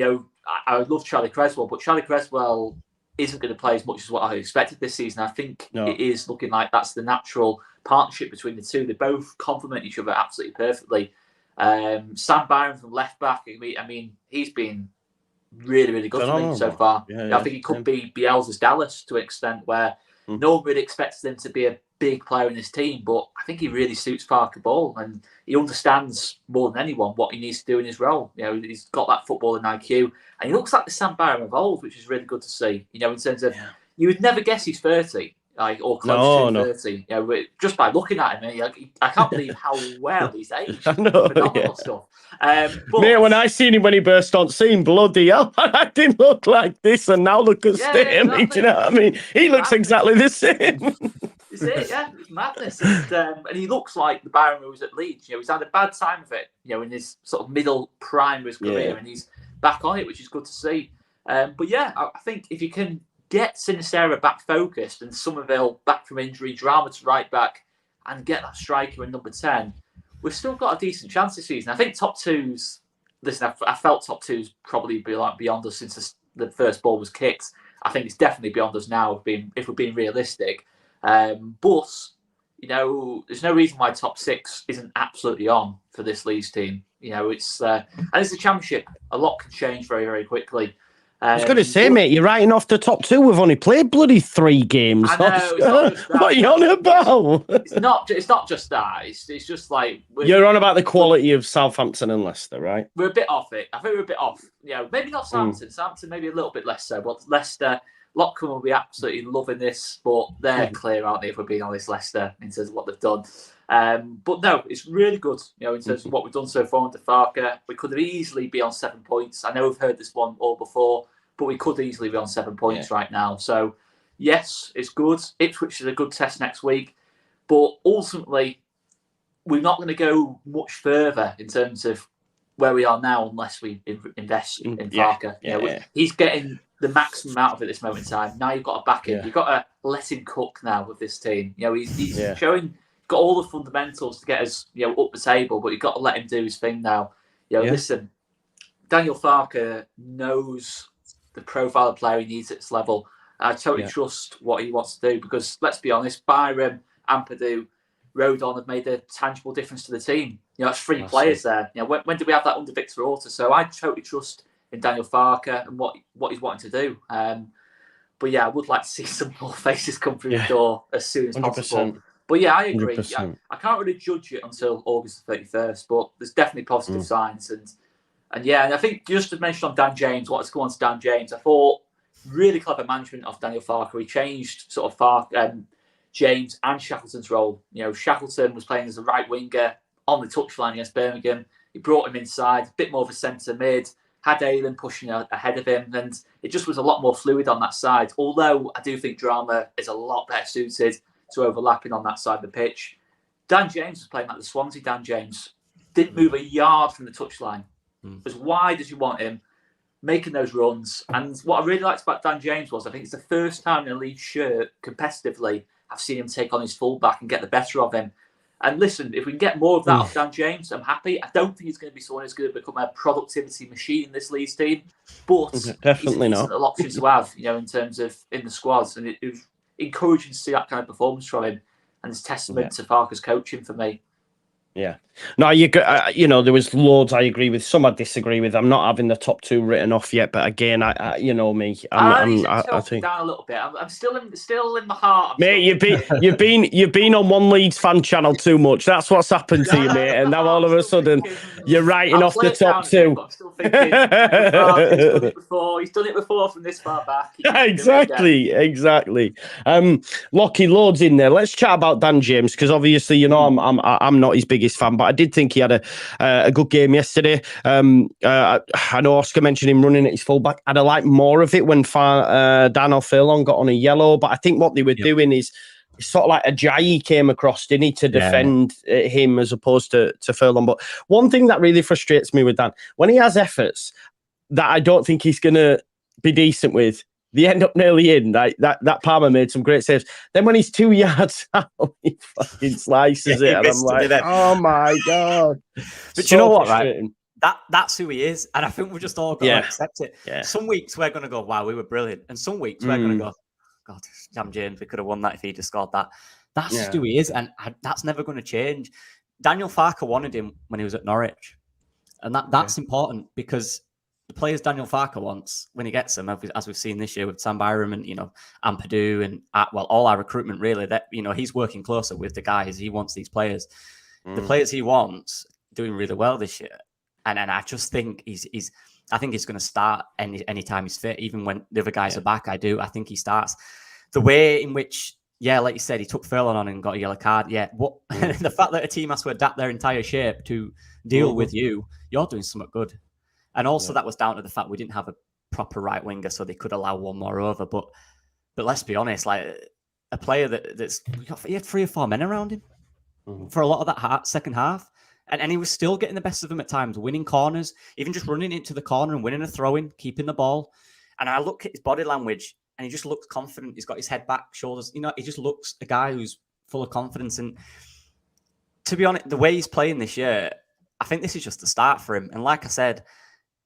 I would love Charlie Creswell, but Charlie Creswell isn't going to play as much as what I expected this season. I think it is looking like that's the natural partnership between the two. They both complement each other absolutely perfectly. Sam Byron from left back, I mean, he's been really, really good for me so far. I think he could be Bielsa's Dallas to an extent where no one really expects him to be a big player in this team, but I think he really suits Farke ball, and he understands more than anyone what he needs to do in his role. He's got that footballing IQ, and he looks like the Sam Byron of old, which is really good to see. In terms of you would never guess he's 30. Or close to 30. Just by looking at him, I can't believe how well he's aged. Phenomenal stuff. Mate, when I seen him when he burst on scene, bloody hell, I didn't look like this, and now look at Stim. Exactly. Do you know what I mean? He looks exactly the same. It's it, it's madness. And he looks like the Byron who was at Leeds. He's had a bad time of it, in his sort of middle prime of his career, and he's back on it, which is good to see. I think if you can get Sinisterra back focused and Somerville back from injury, Drama to right back, and get that striker in number 10, we've still got a decent chance this season. I think top twos, I felt top twos probably be beyond us since the first ball was kicked. I think it's definitely beyond us now if we're being realistic. But there's no reason why top 6 isn't absolutely on for this Leeds team. It's the Championship. A lot can change very, very quickly. I was going to say, mate, you're writing off the top 2. We've only played bloody 3 games. I know, what are you on about? It's not just that. It's just like you're on about the quality of Southampton and Leicester, right? We're a bit off it. I think we're a bit off. Maybe not Southampton. Southampton maybe a little bit less so, but Leicester, Lockcombe will be absolutely loving this, but they're clear, aren't they? If we're being honest, Leicester in terms of what they've done. But no, it's really good. In terms of what we've done so far under Farke, we could have easily be on 7 points. I know we've heard this one all before, but we could easily be on 7 points right now. So, yes, it's good. Ipswich is a good test next week. But ultimately, we're not going to go much further in terms of where we are now unless we invest in Farke. He's getting the maximum out of it at this moment in time. Now you've got to back him. You've got to let him cook now with this team. He's showing, got all the fundamentals to get us up the table, but you've got to let him do his thing now. Listen, Daniel Farke knows the profile of player he needs at this level. I totally trust what he wants to do because, let's be honest, Byram, Ampadu, Rodon have made a tangible difference to the team. That's 3 players there. When did we have that under Victor Orta? So I totally trust in Daniel Farke and what he's wanting to do. But I would like to see some more faces come through the door as soon as 100%. Possible. But I agree. I can't really judge it until August the 31st, but there's definitely positive signs. And I think just to mention on Dan James, let's go on to Dan James. I thought really clever management of Daniel Farke. He changed sort of James and Shackleton's role. Shackleton was playing as a right winger on the touchline against Birmingham. He brought him inside, a bit more of a centre mid, had Ayling pushing ahead of him, and it just was a lot more fluid on that side. Although I do think Drama is a lot better suited to overlapping on that side of the pitch. Dan James was playing like the Swansea Dan James. Didn't move a yard from the touchline. As wide as you want him, making those runs. And what I really liked about Dan James was I think it's the first time in a Leeds shirt competitively I've seen him take on his fullback and get the better of him. And listen, if we can get more of that off Dan James, I'm happy. I don't think he's going to be someone who's going to become a productivity machine in this Leeds team, but definitely he's an option to have, in terms of in the squads. And it was encouraging to see that kind of performance from him, and it's testament to Farke's coaching for me. Yeah. No, you know, there was loads I agree with. Some I disagree with. I'm not having the top 2 written off yet, but again, I you know me, I think down a little bit. I'm still in my heart. Mate, you've been on one Leeds fan channel too much. That's what's happened to you, mate. And now all of a sudden, you're writing off the top 2. I'm still thinking, he's done it before. He's done it before from this far back. Exactly. Lockie, loads in there. Let's chat about Dan James, because obviously, you know, I'm not his biggest fan, but I did think he had a good game yesterday. I know Oscar mentioned him running at his fullback. I'd have liked more of it when Dan Furlong got on a yellow, but I think what they were doing is sort of like Ajayi came across, didn't he, to defend him as opposed to Furlong. But one thing that really frustrates me with Dan, when he has efforts that I don't think he's going to be decent with, they end up nearly in. Like that Palmer made some great saves. Then when he's 2 yards out, he fucking slices it. And I'm like, oh my God. But you know what, right? That's who he is. And I think we've just all got to accept it. Yeah. Some weeks we're going to go, wow, we were brilliant. And some weeks we're going to go, God, damn James, we could have won that if he'd have scored that. That's just who he is, and that's never going to change. Daniel Farke wanted him when he was at Norwich, and that's important, because the players Daniel Farke wants, when he gets them, as we've seen this year with Sam Byram and, you know, Ampadu and all our recruitment, really, that, you know, he's working closer with the guys. He wants these players. The players he wants doing really well this year, and I just think I think he's going to start anytime he's fit, even when the other guys are back. I think he starts. The way in which, like you said, he took Furlong on and got a yellow card. The fact that a team has to adapt their entire shape to deal with you're doing something good. And also that was down to the fact we didn't have a proper right winger, so they could allow one more over. But let's be honest, like a player he had 3 or 4 men around him for a lot of that second half. And he was still getting the best of them at times, winning corners, even just running into the corner and winning a throw-in, keeping the ball. And I look at his body language, and he just looks confident. He's got his head back, shoulders. You know, he just looks a guy who's full of confidence. And to be honest, the way he's playing this year, I think this is just the start for him. And like I said,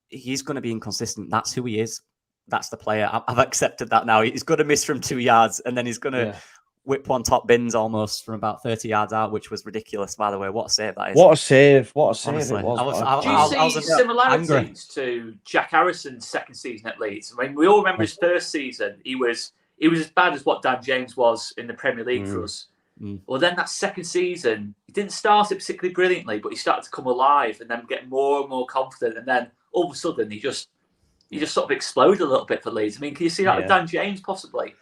he's going to be inconsistent. That's who he is. That's the player. I've accepted that now. He's going to miss from 2 yards, and then he's going to whip one top bins almost from about 30 yards out, which was ridiculous, by the way. What a save that is. What a save it was. Do you see similarities to Jack Harrison's second season at Leeds? I mean, we all remember his first season. He was as bad as what Dan James was in the Premier League for us. Well, then that second season, he didn't start it particularly brilliantly, but he started to come alive and then get more and more confident. And then all of a sudden, he just sort of exploded a little bit for Leeds. I mean, can you see that with Dan James possibly?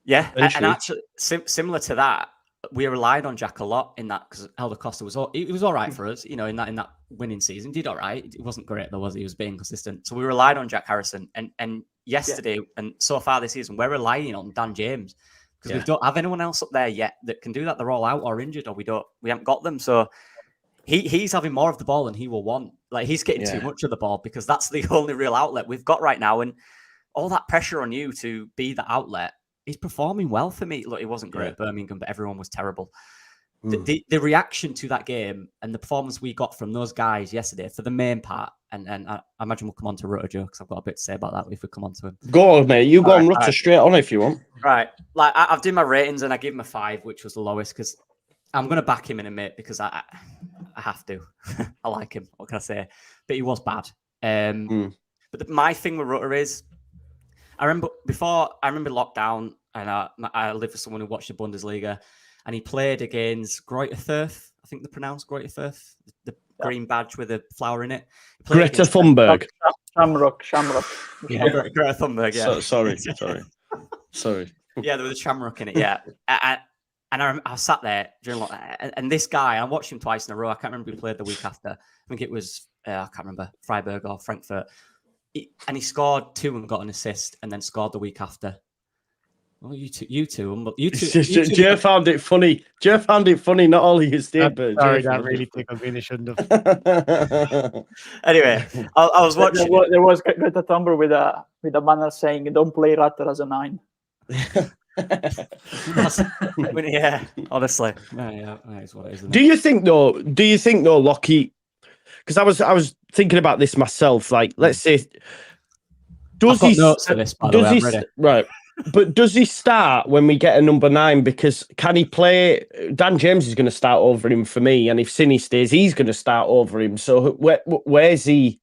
Yeah, and actually, similar to that, we relied on Jack a lot in that, because Helder Costa was all right for us, you know, in that winning season. He did all right. It wasn't great though, was he? He was being consistent. So we relied on Jack Harrison, and yesterday and so far this season, we're relying on Dan James, because we don't have anyone else up there yet that can do that. They're all out or injured, or we haven't got them. So he's having more of the ball than he will want. Like, he's getting too much of the ball, because that's the only real outlet we've got right now, and all that pressure on you to be the outlet. He's performing well for me. Look, it wasn't great at Birmingham, but everyone was terrible. The reaction to that game and the performance we got from those guys yesterday, for the main part, and I imagine we'll come on to Rutter, Joe, because I've got a bit to say about that if we come on to him. Go on, mate. You go on Rutter straight on if you want. Right. Like, I've done my ratings, and I give him a 5, which was the lowest, because I'm going to back him in a minute, because I have to. I like him. What can I say? But he was bad. But my thing with Rutter is, I remember lockdown, and I lived with someone who watched the Bundesliga, and he played against Greuther Fürth. I think they pronounce Greuther Fürth, the green badge with a flower in it. Greta Thunberg. Shamrock. Yeah, Greta Thunberg. Yeah. Sorry. Yeah, there was a shamrock in it. Yeah, and I sat there during lockdown, and this guy, I watched him twice in a row. I can't remember who played the week after. I think it was I can't remember, Freiburg or Frankfurt. And he scored 2 and got an assist, and then scored the week after. Well, you two. Joe found it funny. Not all of you did, but sorry, that really tickled me. They shouldn't have. Anyway, I was watching. There was Greta Thunberg with a banner saying, "Don't play Rutter as a 9." Yeah, honestly, yeah, that is what it is. Do you think though, Lockie? Because I was thinking about this myself. Like, let's say, notes for this, by the way, right? But does he start when we get a number 9? Because can he play? Dan James is going to start over him for me, and if Cini stays, he's going to start over him. So where's he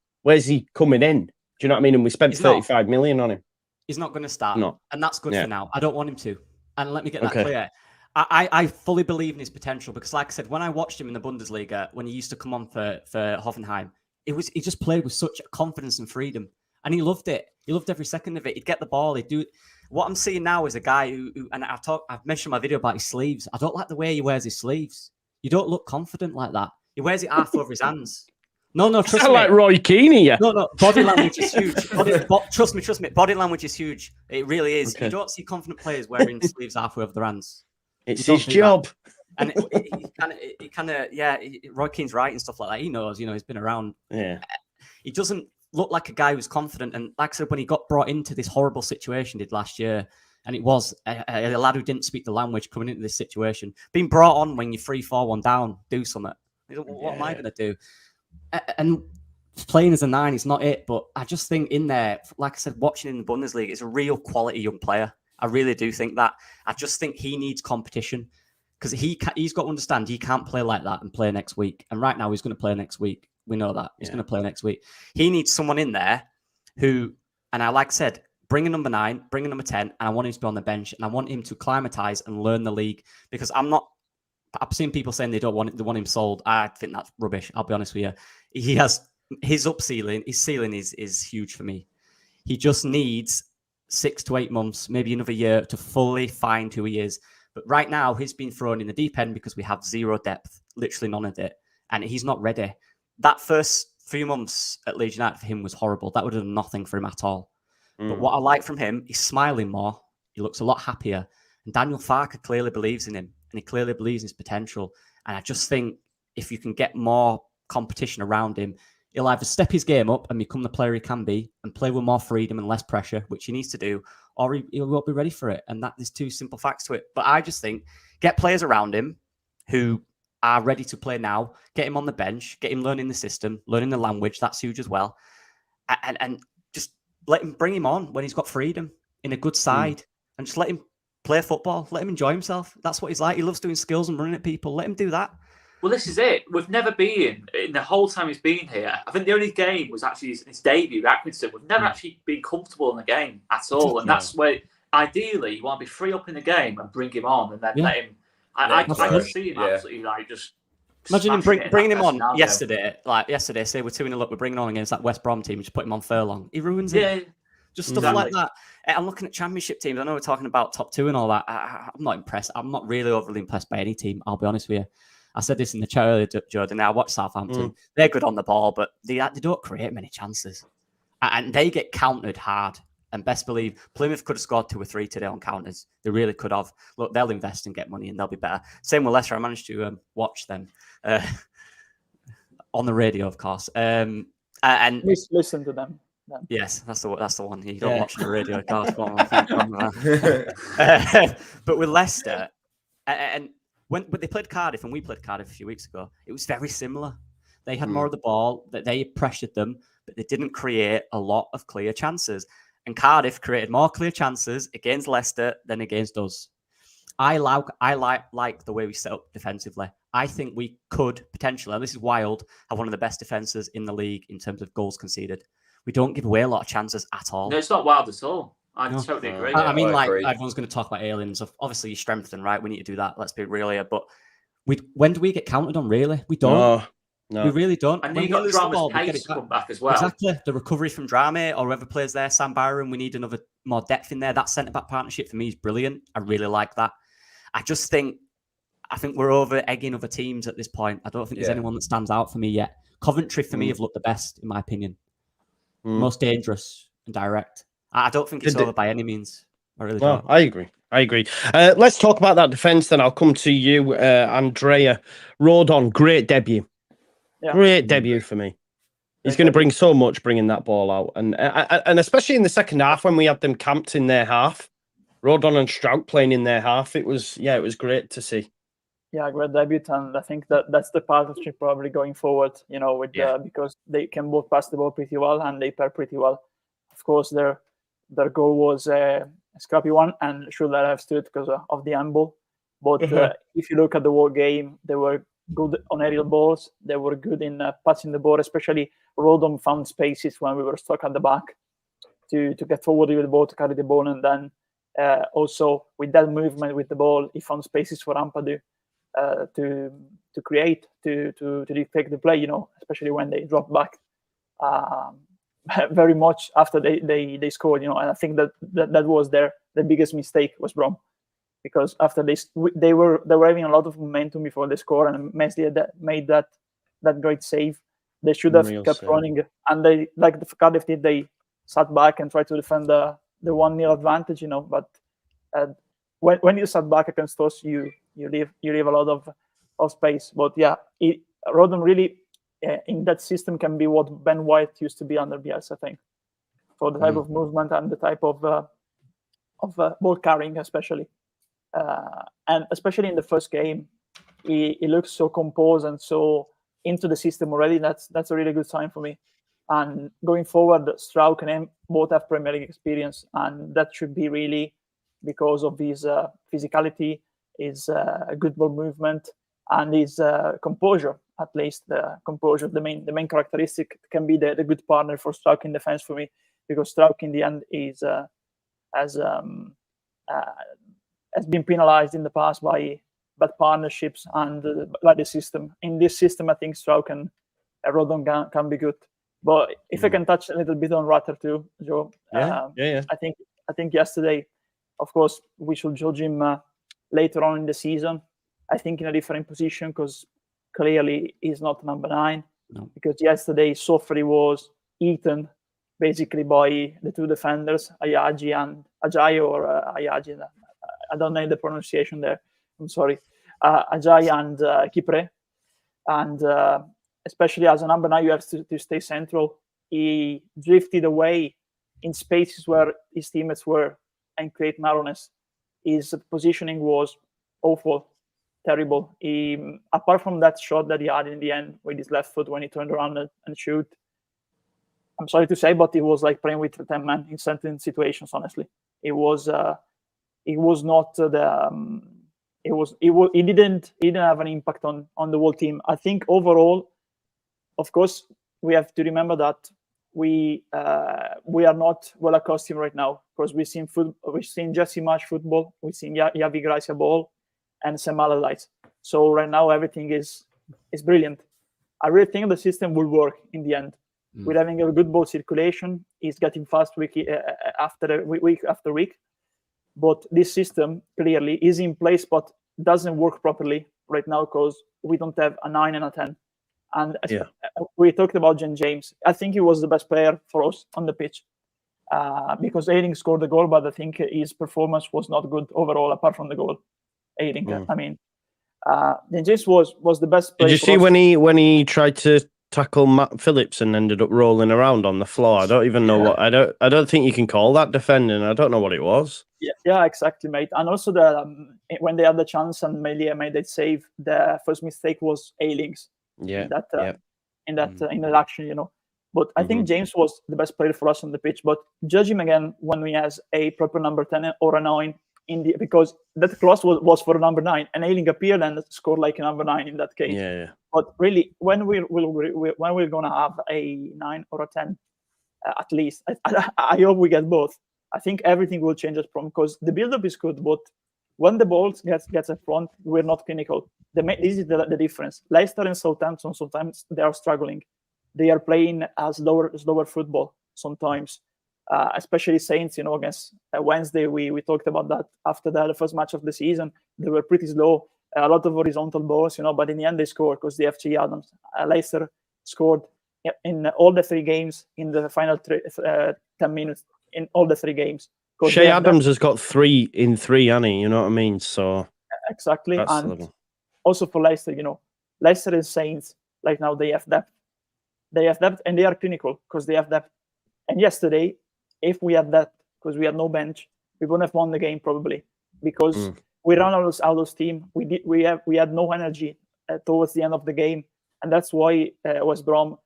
coming in? Do you know what I mean? And we spent 35 million on him. He's not going to start, No. and that's good for now. I don't want him to, and let me get that clear. I fully believe in his potential because, like I said, when I watched him in the Bundesliga, when he used to come on for Hoffenheim, he just played with such confidence and freedom, and he loved it. He loved every second of it. He'd get the ball. He'd do. What I'm seeing now is a guy who and I've mentioned in my video about his sleeves. I don't like the way he wears his sleeves. You don't look confident like that. He wears it half over his hands. No, trust me. Like Roy Keane here. No, body language is huge. Trust me. Body language is huge. It really is. Okay. You don't see confident players wearing sleeves halfway over their hands. It's his job. And it kind of, Roy Keane's right and stuff like that. He knows, he's been around. Yeah. He doesn't look like a guy who's confident. And like I said, when he got brought into this horrible situation he did last year, and it was a lad who didn't speak the language coming into this situation, being brought on when you're 3-4-1 down, do something. What am I going to do? And playing as a 9 is not it. But I just think in there, like I said, watching in the Bundesliga, it's a real quality young player. I really do think that. I just think he needs competition because he's got to understand he can't play like that and play next week. And right now he's going to play next week. We know that. He's going to play next week. He needs someone in there who, and I like I said, bring a number 9, bring a number 10, and I want him to be on the bench and I want him to acclimatise and learn the league because I've seen people saying they want him sold. I think that's rubbish. I'll be honest with you. He has his ceiling is huge for me. He just needs 6 to 8 months, maybe another year to fully find who he is. But right now, he's been thrown in the deep end because we have zero depth, literally none of it. And he's not ready. That first few months at Leeds United for him was horrible. That would have done nothing for him at all. But what I like from him, he's smiling more. He looks a lot happier. And Daniel Farke clearly believes in him. And he clearly believes in his potential. And I just think if you can get more competition around him, he'll either step his game up and become the player he can be and play with more freedom and less pressure, which he needs to do, or he won't be ready for it. And there's 2 simple facts to it. But I just think get players around him who are ready to play now, get him on the bench, get him learning the system, learning the language. That's huge as well. And just bring him on when he's got freedom in a good side and just let him play football. Let him enjoy himself. That's what he's like. He loves doing skills and running at people. Let him do that. Well, this is it. We've never been, in the whole time he's been here, I think the only game was actually his debut at Accrington. We've never actually been comfortable in the game at all. And that's where, ideally, you want to be free up in the game and bring him on and then let him... I can see him absolutely just... Imagine him bringing him on yesterday. Like yesterday, say we're 2-0 up, we're bringing on against that West Brom team, just put him on furlong. He ruins it. Just stuff like that. I'm looking at championship teams. I know we're talking about top 2 and all that. I'm not impressed. I'm not really overly impressed by any team, I'll be honest with you. I said this in the chat earlier, Jordan. I watched Southampton. They're good on the ball, but they don't create many chances. And they get countered hard. And best believe, Plymouth could have scored 2 or 3 today on counters. They really could have. Look, they'll invest and get money and they'll be better. Same with Leicester. I managed to watch them on the radio, of course. And listen to them. Yes, that's the one. You don't watch on the radio, God. But with Leicester, and when they played Cardiff and we played Cardiff a few weeks ago, it was very similar. They had more of the ball, that they pressured them, but they didn't create a lot of clear chances. And Cardiff created more clear chances against Leicester than against us. I like the way we set up defensively. I think we could potentially, and this is wild, have one of the best defenses in the league in terms of goals conceded. We don't give away a lot of chances at all. No, it's not wild at all. I totally agree. I mean, everyone's going to talk about aliens. Obviously, you strengthen, right? We need to do that. Let's be real here. But when do we get counted on, really? We don't. No. We really don't. And then you got Drama's pace come back as well. Exactly. The recovery from Drama or whoever plays there, Sam Byron, we need another more depth in there. That centre-back partnership for me is brilliant. I really like that. I think we're over-egging other teams at this point. I don't think there's anyone that stands out for me yet. Coventry, for me, have looked the best, in my opinion. Most dangerous and direct. I don't think it's over by any means. I really don't. I agree. Let's talk about that defence then. I'll come to you, Andrea. Rodon, great debut. Yeah. Great debut for me. He's going to bring so much bringing that ball out. And especially in the second half when we had them camped in their half. Rodon and Strout playing in their half. It was great to see. Yeah, great debut. And I think that's the partnership probably going forward, because they can both pass the ball pretty well and they pair pretty well. Of course, their goal was scrappy one, and should have stood because of the handball. But if you look at the whole game, they were good on aerial balls. They were good in passing the ball, especially Rodon found spaces when we were stuck at the back to get forward with the ball, to carry the ball, and then also with that movement with the ball, he found spaces for Ampadu to create, to dictate the play, especially when they dropped back very much after they scored, and I think that was the biggest mistake was Brom, because after they were having a lot of momentum before they scored, and Messi had made that great save. They should have kept running, and they, like the Cardiff did, they sat back and tried to defend the 1-0 advantage, but when you sat back against us, you leave a lot of space. But yeah, Rodon really in that system can be what Ben White used to be under Bielsa, I think, for the type of movement and the type of ball carrying, especially, and especially in the first game, he looks so composed and so into the system already. That's a really good sign for me. And going forward, Struijk and him both have Premier League experience, and that should be really because of his physicality, his good ball movement, and his composure. At least the composure, the main characteristic, can be the good partner for Struijk in defense for me, because Struijk in the end has been penalized in the past by bad partnerships and by the system. In this system, I think Struijk and Rodon can be good. But if I can touch a little bit on Rutter too, Joe. Yeah. I think yesterday, of course, we should judge him later on in the season. I think in a different position, because clearly he's not number 9. No. Because yesterday Sofri was eaten basically by the two defenders, Ayaji and Ajayi, or Ayaji. I don't know the pronunciation there. I'm sorry. Ajayi and Kipre. And especially as a number 9, you have to stay central. He drifted away in spaces where his teammates were and create narrowness. His positioning was awful, terrible. Apart from that shot that he had in the end with his left foot when he turned around and shoot, I'm sorry to say, but he was like playing with 10 men in certain situations. Honestly, he didn't have an impact on the whole team. I think overall, of course, we have to remember that we are not well accustomed right now, because we've seen Jesse Marsh football, we've seen Javi Gracia ball, and Sam Allardyce. So right now everything is brilliant. I really think the system will work in the end. We're having a good ball circulation. It's getting fast week after week. But this system clearly is in place, but doesn't work properly right now because we don't have a 9 and a 10. And we talked about Jen James. I think he was the best player for us on the pitch because Ayling scored the goal, but I think his performance was not good overall, apart from the goal. Ayling, I mean, Jen James was the best player. Did you see when he tried to tackle Matt Phillips and ended up rolling around on the floor? I don't even know what. I don't think you can call that defending. I don't know what it was. Yeah, exactly, mate. And also when they had the chance and Melia made that save, the first mistake was Ayling's. In that action, But I think James was the best player for us on the pitch. But judge him again when he has a proper number 10 or a 9 because that cross was for a number 9, and Ayling appeared and scored like a number 9 in that case. Yeah. But really, when we're gonna have a 9 or a 10, at least, I hope we get both. I think everything will change at Brom because the build-up is good, but when the ball gets up front, we're not clinical. This is the difference. Leicester and Southampton, sometimes they are struggling. They are playing as slower football sometimes, especially Saints, against Wednesday. We talked about that after the first match of the season. They were pretty slow, a lot of horizontal balls, but in the end they scored because the FG Adams. Leicester scored in all the 3 games in the final 10 minutes in all the 3 games. Shea Adams has got 3 in 3, Annie. You know what I mean? So exactly, and also for Leicester, Leicester and Saints, like now they have depth. They have depth and they are clinical because they have depth. And yesterday, if we had that, because we had no bench, we wouldn't have won the game probably because we ran out of steam. We had no energy towards the end of the game, and that's why West Brom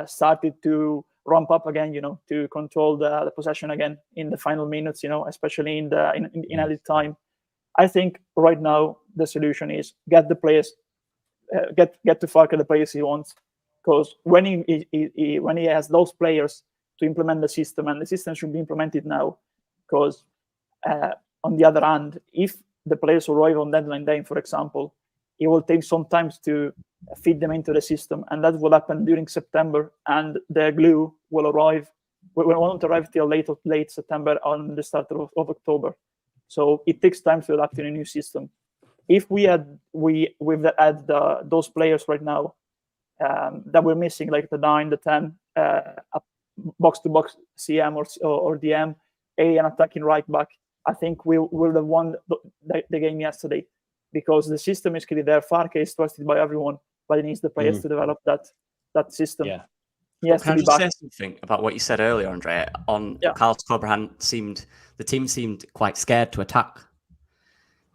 started to ramp up again, to control the possession again in the final minutes, especially in added time. I think right now the solution is get the players, get to Farke the players he wants, because when he has those players to implement the system, and the system should be implemented now, because on the other hand, if the players arrive on deadline day, for example, it will take some time to feed them into the system, and that will happen during September, and the glue will arrive. We won't arrive till late September, on the start of October. So it takes time to adapt to a new system. If we've had those players right now that we're missing, like the 9, the 10, box-to-box CM or DM, an attacking right back, I think we'll have won the game yesterday, because the system is clearly there. Farke is trusted by everyone, but he needs the players to develop that system. Yeah. Can I just say something about what you said earlier, Andrea? Carl Scobrahan the team seemed quite scared to attack.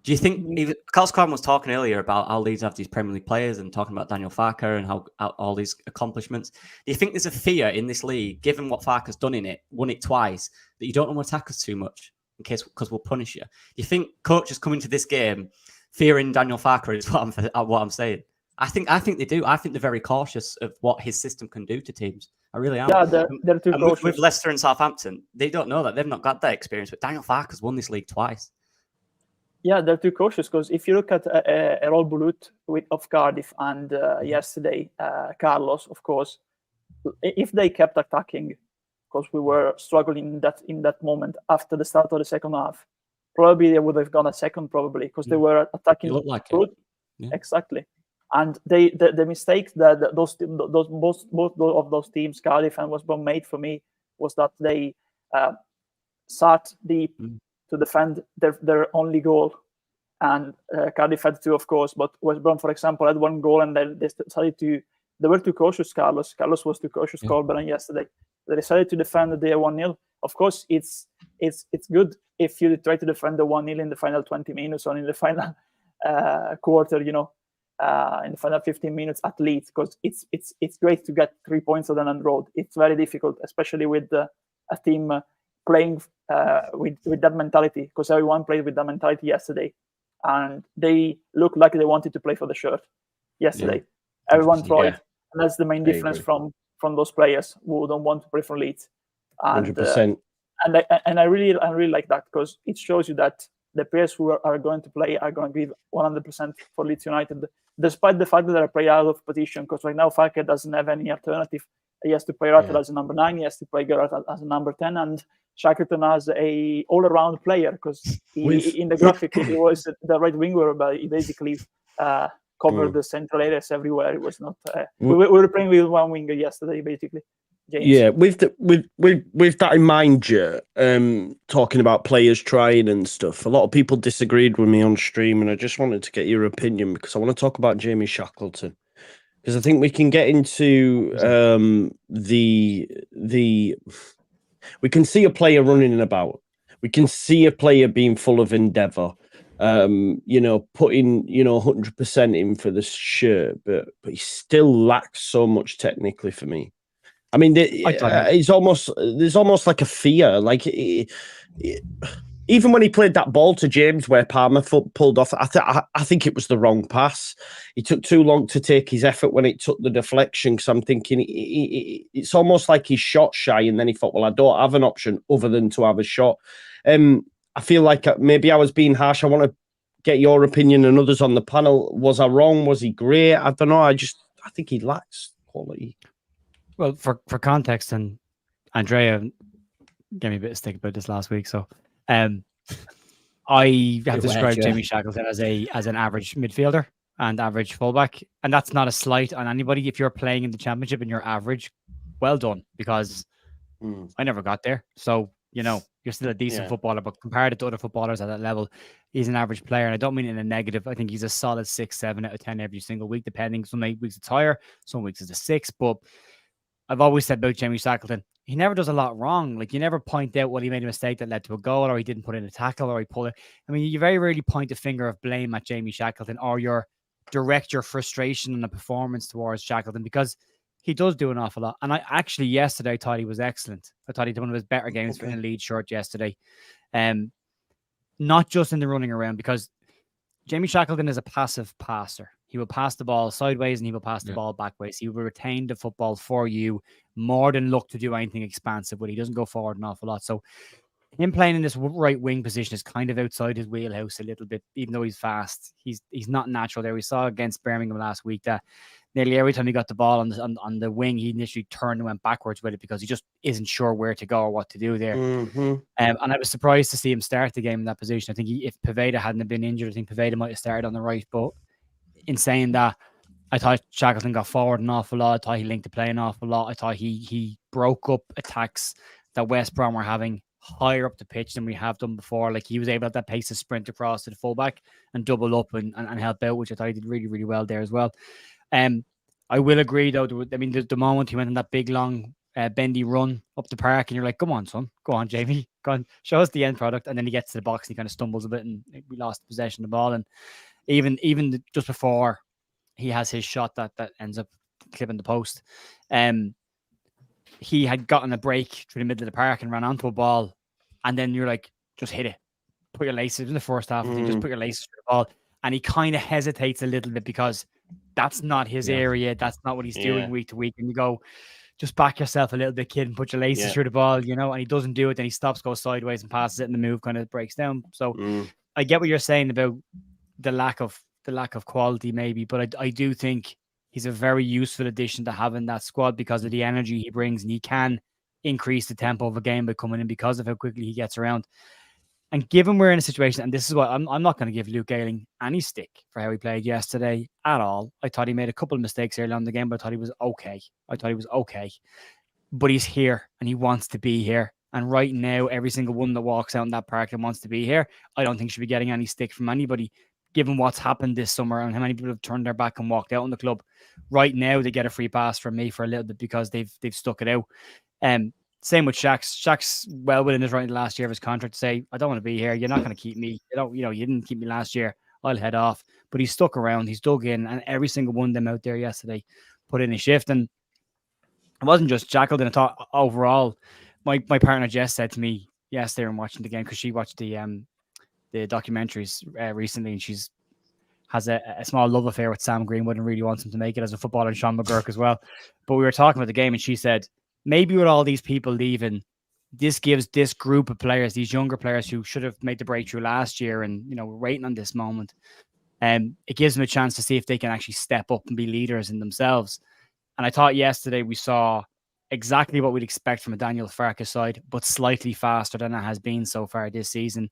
Do you think Carl Scobrahan was talking earlier about how Leeds have these Premier League players and talking about Daniel Farke and how all these accomplishments? Do you think there's a fear in this league, given what Farke's done in it, won it twice, that you don't want to attack us too much because we'll punish you? Do you think coaches coming to this game fearing Daniel Farke is what I'm saying? I think they do. I think they're very cautious of what his system can do to teams. I really am. Yeah, they're too cautious. With Leicester and Southampton, they don't know that. They've not got that experience. But Daniel Farke's won this league twice. Yeah, they're too cautious, because if you look at Errol Bulut of Cardiff and yesterday, Carlos, of course, if they kept attacking, because we were struggling in that moment after the start of the second half, probably they would have gone a second, probably, because they were attacking. Look like good. Yeah. Exactly. And the mistakes that both of those teams, Cardiff and West Brom, made for me was that they sat deep to defend their only goal, and Cardiff had 2, of course, but West Brom, for example, had 1 goal, and then they decided they were too cautious. Carlos was too cautious. Corberan yesterday, they decided to defend the 1-0. Of course, it's good if you try to defend the 1-0 in the final 20 minutes or in the final quarter, in the final 15 minutes at least, because it's great to get 3 points on the road. It's very difficult, especially with a team playing with that mentality, because everyone played with that mentality yesterday, and they looked like they wanted to play for the shirt yesterday. Yeah. Everyone tried, and that's the main difference from those players who don't want to play for Leeds. And, 100%. And I really like that, because it shows you that the players who are going to play are going to give 100% for Leeds United, despite the fact that they play out of position, because right now Farke doesn't have any alternative. He has to play Rutter as a number 9, he has to play Gerrard as a number 10, and Shackleton as a all-around player, because in the graphic he was the right winger, but he basically covered the central areas everywhere. It was not. We were playing with 1 winger yesterday, basically. James. Yeah, with that in mind, talking about players trying and stuff, a lot of people disagreed with me on stream, and I just wanted to get your opinion, because I want to talk about Jamie Shackleton, because I think we can get into we can see a player running about, we can see a player being full of endeavour, putting 100% in for the shirt, but he still lacks so much technically for me. I mean, there's almost like a fear. Like, even when he played that ball to James where Palmer pulled off, I think it was the wrong pass. He took too long to take his effort when it took the deflection, because I'm thinking it's almost like he's shot shy, and then he thought, well, I don't have an option other than to have a shot. I feel like maybe I was being harsh. I want to get your opinion and others on the panel. Was I wrong? Was he great? I don't know. I think he lacks quality. Well, for context, and Andrea gave me a bit of stick about this last week, so I have described Jamie Shackleton as an average midfielder and average fullback, and that's not a slight on anybody. If you're playing in the Championship and you're average, well done, because I never got there. So you're still a decent footballer, but compared to other footballers at that level, he's an average player, and I don't mean it in a negative. I think he's a solid 6, 7 out of 10 every single week, depending. Some weeks it's higher, some weeks it's a 6, but I've always said about Jamie Shackleton, he never does a lot wrong. Like, you never point out what he made a mistake that led to a goal, or he didn't put in a tackle, or he pulled it. I mean, you very rarely point a finger of blame at Jamie Shackleton, or direct your frustration and the performance towards Shackleton, because he does do an awful lot. And I actually yesterday thought he was excellent. I thought he did one of his better games in a Leeds shirt yesterday. Not just in the running around, because Jamie Shackleton is a passive passer. He will pass the ball sideways and he will pass the ball backways. He will retain the football for you more than look to do anything expansive, but he doesn't go forward an awful lot. So him playing in this right wing position is kind of outside his wheelhouse a little bit, even though he's fast. He's not natural there. We saw against Birmingham last week that nearly every time he got the ball on the wing, he initially turned and went backwards with it because he just isn't sure where to go or what to do there. And I was surprised to see him start the game in that position. I think if Poveda hadn't been injured, I think Poveda might have started on the right. But in saying that, I thought Shackleton got forward an awful lot. I thought he linked the play an awful lot. I thought he broke up attacks that West Brom were having higher up the pitch than we have done before. Like, he was able at that pace to sprint across to the fullback and double up and help out, which I thought he did really, really well there as well. I will agree, though. The moment he went on that big, long, bendy run up the park, and you're like, come on, son. Go on, Jamie. Go on. Show us the end product. And then he gets to the box and he kind of stumbles a bit and we lost possession of the ball. And even just before he has his shot that ends up clipping the post, he had gotten a break through the middle of the park and ran onto a ball. And then you're like, just hit it. Put your laces in the first half. Just put your laces through the ball. And he kind of hesitates a little bit because that's not his area. That's not what he's doing week to week. And you go, just back yourself a little bit, kid, and put your laces through the ball, and he doesn't do it. Then he stops, goes sideways and passes it, and the move kind of breaks down. So I get what you're saying about the lack of quality, maybe, but I do think he's a very useful addition to have in that squad because of the energy he brings, and he can increase the tempo of a game by coming in because of how quickly he gets around. And given we're in a situation, and this is what I'm not going to give Luke Ayling any stick for how he played yesterday at all. I thought he made a couple of mistakes early on in the game, but I thought he was okay. But he's here and he wants to be here. And right now, every single one that walks out in that park and wants to be here, I don't think should be getting any stick from anybody, given what's happened this summer and how many people have turned their back and walked out on the club. Right now, they get a free pass from me for a little bit because they've stuck it out. Same with Shaq's well within his right in the last year of his contract to say, I don't want to be here. You're not going to keep me. You didn't keep me last year. I'll head off. But he's stuck around. He's dug in, and every single one of them out there yesterday put in a shift. And it wasn't just Shackleton. I thought overall, my partner Jess said to me yesterday when watching the game, because she watched the documentaries recently, and she's has a small love affair with Sam Greenwood and really wants him to make it as a footballer, and Sean McGurk as well. But we were talking about the game, and she said, maybe with all these people leaving, this gives this group of players, these younger players who should have made the breakthrough last year and, we're waiting on this moment, it gives them a chance to see if they can actually step up and be leaders in themselves. And I thought yesterday we saw exactly what we'd expect from a Daniel Farke side, but slightly faster than it has been so far this season.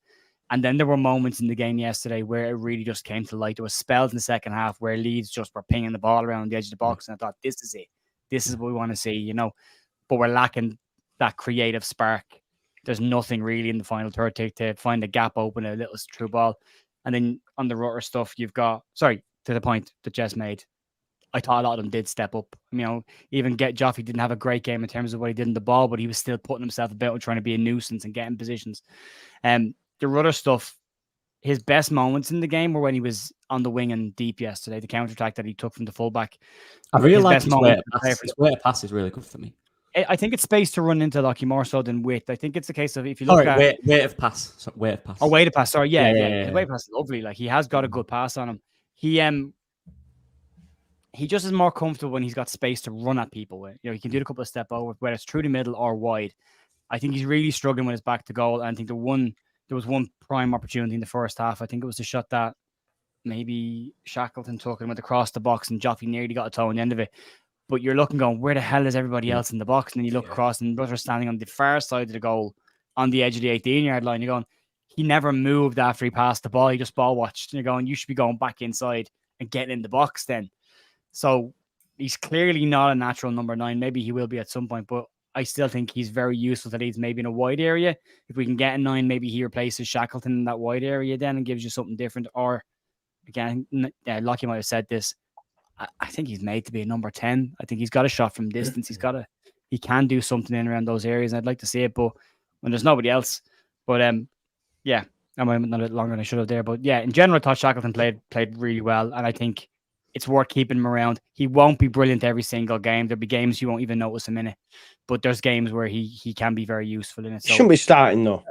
And then there were moments in the game yesterday where it really just came to light. There was spells in the second half where Leeds just were pinging the ball around the edge of the box. And I thought, this is it. This is what we want to see, but we're lacking that creative spark. There's nothing really in the final third to find a gap open, a little through ball. And then on the Rutter stuff, you've got, to the point that Jess made, I thought a lot of them did step up. Even Joffrey didn't have a great game in terms of what he did in the ball, but he was still putting himself about and trying to be a nuisance and getting positions. The Rutter stuff, his best moments in the game were when he was on the wing and deep yesterday, the counter-attack that he took from the fullback. I really like his way of pass is really good for me. I think it's space to run into Lockie more so than width. I think it's a case of if you look at weight of pass. Oh, weight of pass. Sorry, yeah. His weight of pass is lovely. Like, he has got a good pass on him. He just is more comfortable when he's got space to run at people with. He can do a couple of step over, whether it's through the middle or wide. I think he's really struggling with his back to goal. And I think there was one prime opportunity in the first half. I think it was the shot that maybe Shackleton took and went across the box and Joffrey nearly got a toe on the end of it. But you're looking going, where the hell is everybody else in the box? And then you look across and Rutter's standing on the far side of the goal on the edge of the 18-yard line. You're going, he never moved after he passed the ball. He just ball watched. And you're going, you should be going back inside and getting in the box then. So he's clearly not a natural number 9. Maybe he will be at some point, but I still think he's very useful to Leeds, maybe in a wide area. If we can get a 9, maybe he replaces Shackleton in that wide area then and gives you something different. Or, again, Lockie might have said this, I think he's made to be a number 10. I think he's got a shot from distance. He can do something in around those areas. I'd like to see it, but when there's nobody else. But I might have been a bit longer than I should have there. But yeah, in general, I thought Shackleton played really well. And I think it's worth keeping him around. He won't be brilliant every single game. There'll be games you won't even notice him in it, but there's games where he can be very useful in it. So, Shouldn't be starting though.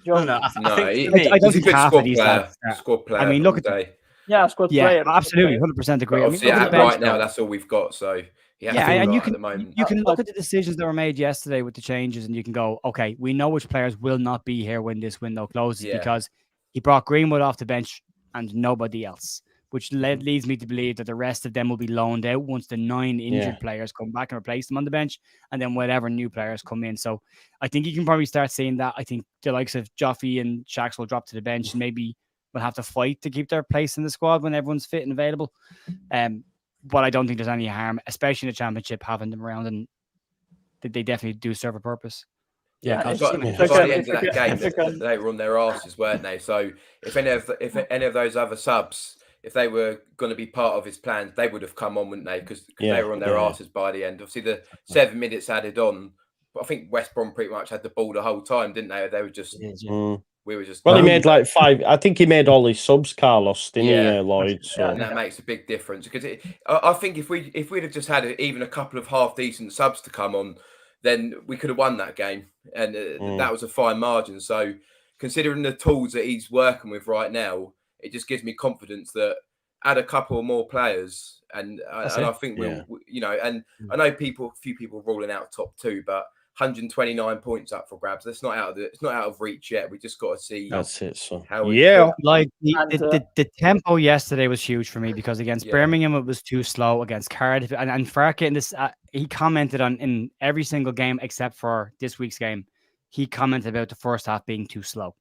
No, I think he- for me, I don't he's a think good half squad of these player. lads start. Squad player. I mean, look at day. Yeah, squad player. Absolutely, 100% agree. But obviously, look at at the bench, right now, though. that's all we've got. So he has Yeah, to and be you right can at the moment. you can look at the decisions that were made yesterday with the changes, and you can go, okay, we know which players will not be here when this window closes because he brought Greenwood off the bench and nobody else, which leads me to believe that the rest of them will be loaned out once the 9 injured players come back and replace them on the bench, and then whatever new players come in. So I think you can probably start seeing that. I think the likes of Joffy and Shax will drop to the bench and maybe will have to fight to keep their place in the squad when everyone's fit and available. But I don't think there's any harm, especially in the Championship, having them around, and they definitely do serve a purpose. Yeah, it's by like the end of that game, they were on their asses, weren't they? So if any of those other subs, if they were going to be part of his plans, they would have come on, wouldn't they? Because they were on their asses by the end. Obviously, the 7 minutes added on. I think West Brom pretty much had the ball the whole time, didn't they? They were just we were just. Well, he made like 5. I think he made all his subs, Carlos, didn't he, Lloyd? So and that makes a big difference because I think if we'd have just had even a couple of half decent subs to come on, then we could have won that game, and that was a fine margin. So, considering the tools that he's working with right now, it just gives me confidence that add a couple more players, and I think we'll, and I know few people ruling out top 2, but 129 points up for grabs. That's not it's not out of reach yet. We just got to see. That's it. So how like the tempo yesterday was huge for me because against Birmingham it was too slow. Against Cardiff and Farke in this, he commented on in every single game except for this week's game. He commented about the first half being too slow.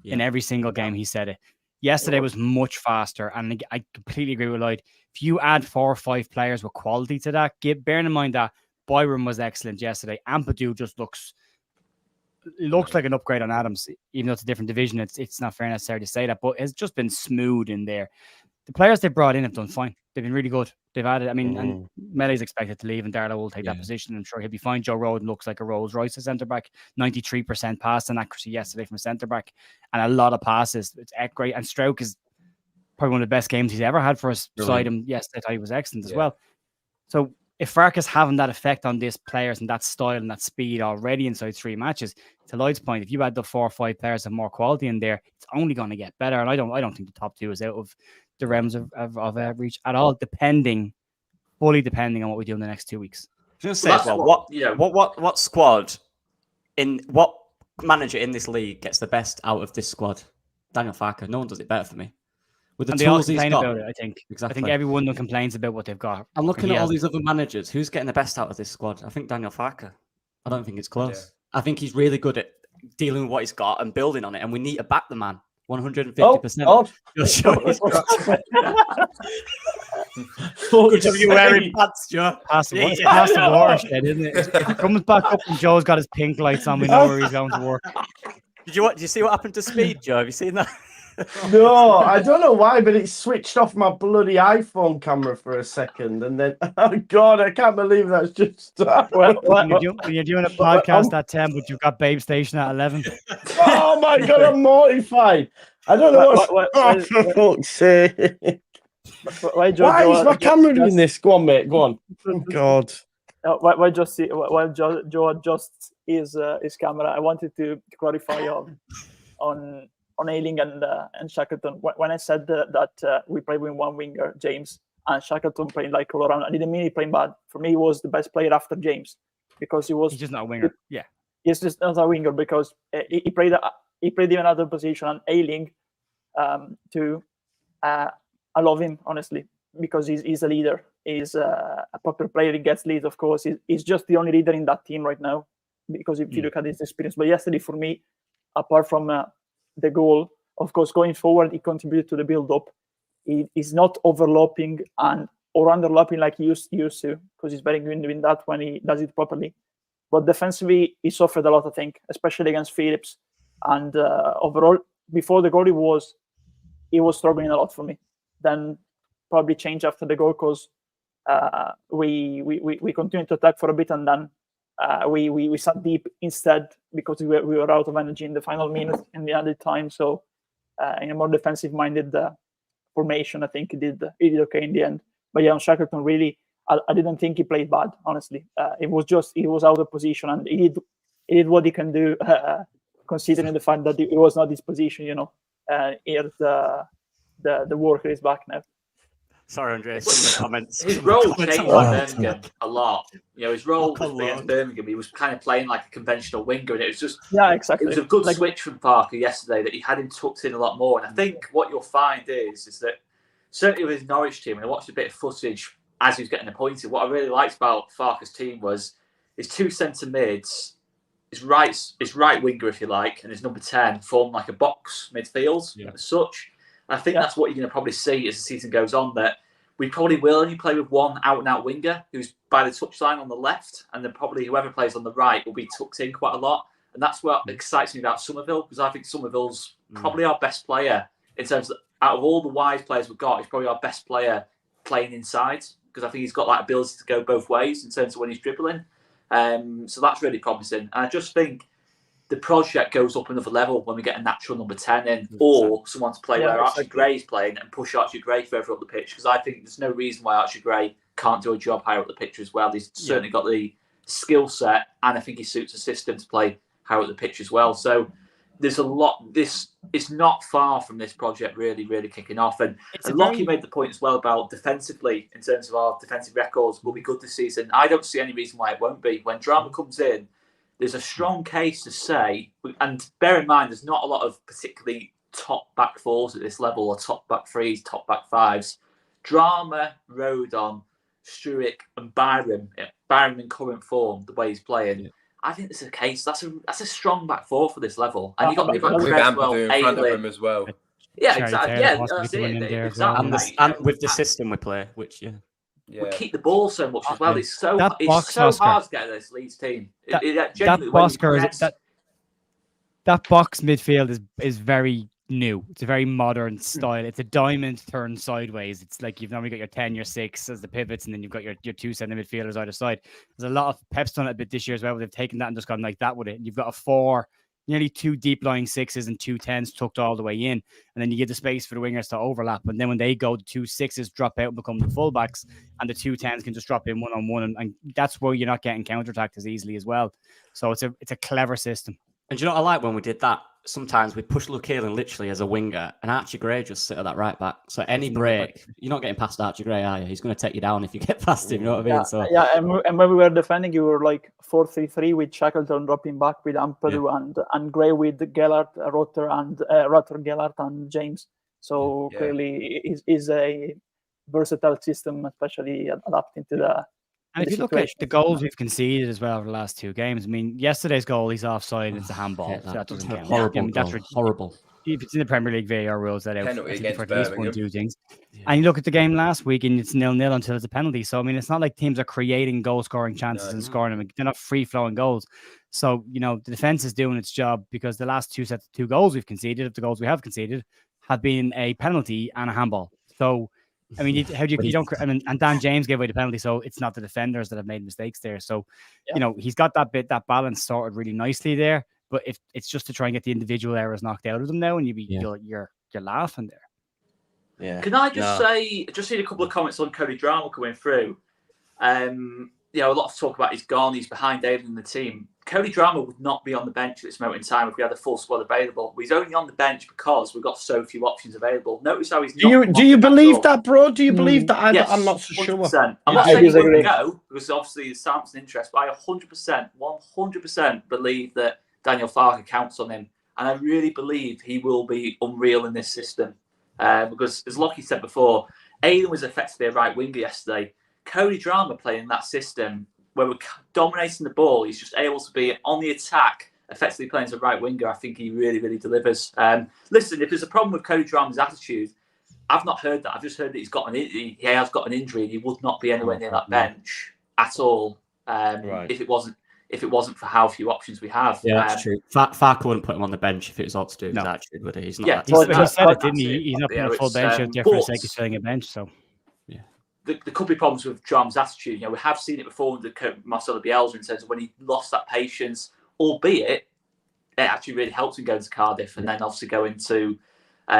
In every single game, he said it. Yesterday was much faster, and I completely agree with Lloyd. If you add 4 or 5 players with quality to that, bearing in mind that Byron was excellent yesterday. Ampadu just looks like an upgrade on Adams, even though it's a different division. It's not fair necessarily to say that, but it's just been smooth in there. The players they brought in have done fine. They've been really good. They've added, I mean, and Melee's expected to leave, and Darlow will take that position. I'm sure he'll be fine. Joe Roden looks like a Rolls Royce at centre back. 93% passing accuracy yesterday from a centre back, and a lot of passes. It's great. And Stroke is probably one of the best games he's ever had for us. Side him yesterday, I thought he was excellent as well. So if Farke's having that effect on these players and that style and that speed already inside 3 matches, to Lloyd's point, if you add the 4 or 5 players of more quality in there, it's only going to get better. And I don't think the top 2 is out of the realms of reach at all, fully depending on what we do in the next 2 weeks. I was going to say, what squad what manager in this league gets the best out of this squad? Daniel Farke. No one does it better for me. With the tools he's got. About it, I think. Exactly. I think everyone complains about what they've got. I'm looking at all these other managers. Who's getting the best out of this squad? I think Daniel Farke. I don't think it's close. I think he's really good at dealing with what he's got and building on it. And we need to back the man 150%. Good job you wearing pants, Joe. Past the watershed, isn't it? If he comes back up and Joe's got his pink lights on, we know where he's going to work. Did you see what happened to Speed, Joe? Have you seen that? No, I don't know why, but it switched off my bloody iPhone camera for a second, and then oh god, I can't believe that's just. When you're doing a podcast at 10, but you've got Babe Station at 11. Oh my god, I'm mortified. I don't know what. For fuck's sake! Why is my camera doing this? Go on, mate. Go on. Oh god. Why Joe adjusts his camera? I wanted to clarify on Ayling and Shackleton. When I said that we played with one winger, James, and Shackleton playing like all around, I didn't mean he playing bad. For me, he was the best player after James because he's just not a winger. He's just not a winger because he played in another position. And Ayling, I love him honestly because he's a leader. He's a proper player. He gets leads, of course. He's just the only leader in that team right now because if you look at his experience. But yesterday, for me, apart from the goal, of course, going forward, he contributed to the build-up. He's not overlapping or underlapping like he used to, because he's very good doing that when he does it properly. But defensively, he suffered a lot, I think, especially against Phillips. And overall, before the goal, he was struggling a lot for me. Then probably changed after the goal because we continued to attack for a bit, and then we sat deep instead because we were out of energy in the final minute in the added time. So in a more defensive-minded formation, I think he did okay in the end. But yeah, Shackleton really, I didn't think he played bad, honestly. It was just he was out of position, and he did what he can do, considering the fact that it was not his position. Here the worker is back now. Sorry, Andre. Some of the comments. His role changed at Birmingham a lot. His role against Birmingham, he was kind of playing like a conventional winger, and it was just exactly. It was a good switch from Farke yesterday that he had him tucked in a lot more. And I think what you'll find is that certainly with his Norwich team, and I watched a bit of footage as he was getting appointed. What I really liked about Farke's team was his two centre mids, his right winger, if you like, and his number 10 form like a box midfield as such. And I think that's what you're going to probably see as the season goes on, that we probably will only play with one out-and-out winger who's by the touchline on the left, and then probably whoever plays on the right will be tucked in quite a lot. And that's what excites me about Somerville, because I think Somerville's probably our best player in terms of, out of all the wide players we've got, he's probably our best player playing inside, because I think he's got that ability to go both ways in terms of when he's dribbling. So that's really promising. And I just think the project goes up another level when we get a natural number 10 in, or someone to play where Archie Gray's playing and push Archie Gray further up the pitch, because I think there's no reason why Archie Gray can't do a job higher up the pitch as well. He's certainly got the skill set, and I think he suits the system to play higher up the pitch as well. So there's a lot. This is not far from this project really kicking off. And Lockie made the point as well about defensively, in terms of our defensive records, will be good this season. I don't see any reason why it won't be. When Drama comes in, there's a strong case to say, and bear in mind, there's not a lot of particularly top back fours at this level, or top back threes, top back fives. Drama, Rodon, Struik, and Byram in current form, the way he's playing. I think this is a case. That's a strong back four for this level, and you've got Ampadu in front of him as well. Yeah, exactly. Yeah, that's it. Exactly. And with the system we play, which we keep the ball so much as well. It's so hard to get at this Leeds team. That box midfield is very new. It's a very modern style. It's a diamond turned sideways. It's like you've normally got your 10, your 6 as the pivots, and then you've got your two centre midfielders either side. There's a lot of Pep's done it a bit this year as well. They've taken that and just gone like that with it. You've got a 4, nearly 2 deep lying 6s and 2 10s tucked all the way in, and then you give the space for the wingers to overlap. And then when they go, the 2 6s drop out and become the fullbacks, and the 2 10s can just drop in one-on-one, and that's where you're not getting counterattacked as easily as well. So it's a clever system. And do you know what I like when we did that? Sometimes we push Luke Ayling literally as a winger, and Archie Gray just sit at that right back. So any break, you're not getting past Archie Gray, are you? He's going to take you down if you get past him. You know what I mean? So and when we were defending, you were like 4-3-3 with Shackleton dropping back with Ampadu and Gray with Gellert, Rutter, Gellert, and James. So clearly, is a versatile system, especially adapting to the. And if you look at the goals we've conceded as well over the last 2 games, I mean, yesterday's goal, he's offside, it's a handball. So that doesn't count. Horrible. If it's in the Premier League, VAR rules that out. Penalty against Birmingham. Do things. Yeah. And you look at the game last week, and it's 0-0 until it's a penalty. So, I mean, it's not like teams are creating goal-scoring chances and scoring them. They're not free-flowing goals. So, the defence is doing its job, because the last 2 sets of 2 goals we've conceded, of the goals we have conceded, have been a penalty and a handball. So, I mean, and Dan James gave away the penalty, so it's not the defenders that have made mistakes there. So, he's got that balance sorted really nicely there. But if it's just to try and get the individual errors knocked out of them now, and you're laughing there. Yeah. Can I just say, just seen a couple of comments on Cody Drama coming through. A lot of talk about he's gone, he's behind David in the team. Cody Drama would not be on the bench at this moment in time if we had a full squad available. He's only on the bench because we've got so few options available. Notice how he's not. Do you believe that, bro? Do you believe that? Yes, I'm not so 100%. sure. I'm not saying he wouldn't go, because obviously there's Samson interest, but I 100% believe that Daniel Farke counts on him. And I really believe he will be unreal in this system. Because, as Lockie said before, Ayling was effectively a right winger yesterday. Cody Drama playing in that system where we're dominating the ball, he's just able to be on the attack, effectively playing as a right winger. I think he really delivers. Listen, if there's a problem with Cody Drama's attitude, I've not heard that. I've just heard that he has got an injury and he would not be anywhere near that bench at all. If it wasn't for how few options we have. Yeah, that's true. Farke wouldn't put him on the bench if it was all to do with his attitude, would he? He's not. Yeah, he said it, didn't he? He's not putting a full bench out there for the sake of filling a bench. So. There could be problems with Drama's attitude. We have seen it before with Marcelo Bielsa in terms of when he lost that patience, albeit it actually really helped him go to Cardiff and then obviously go into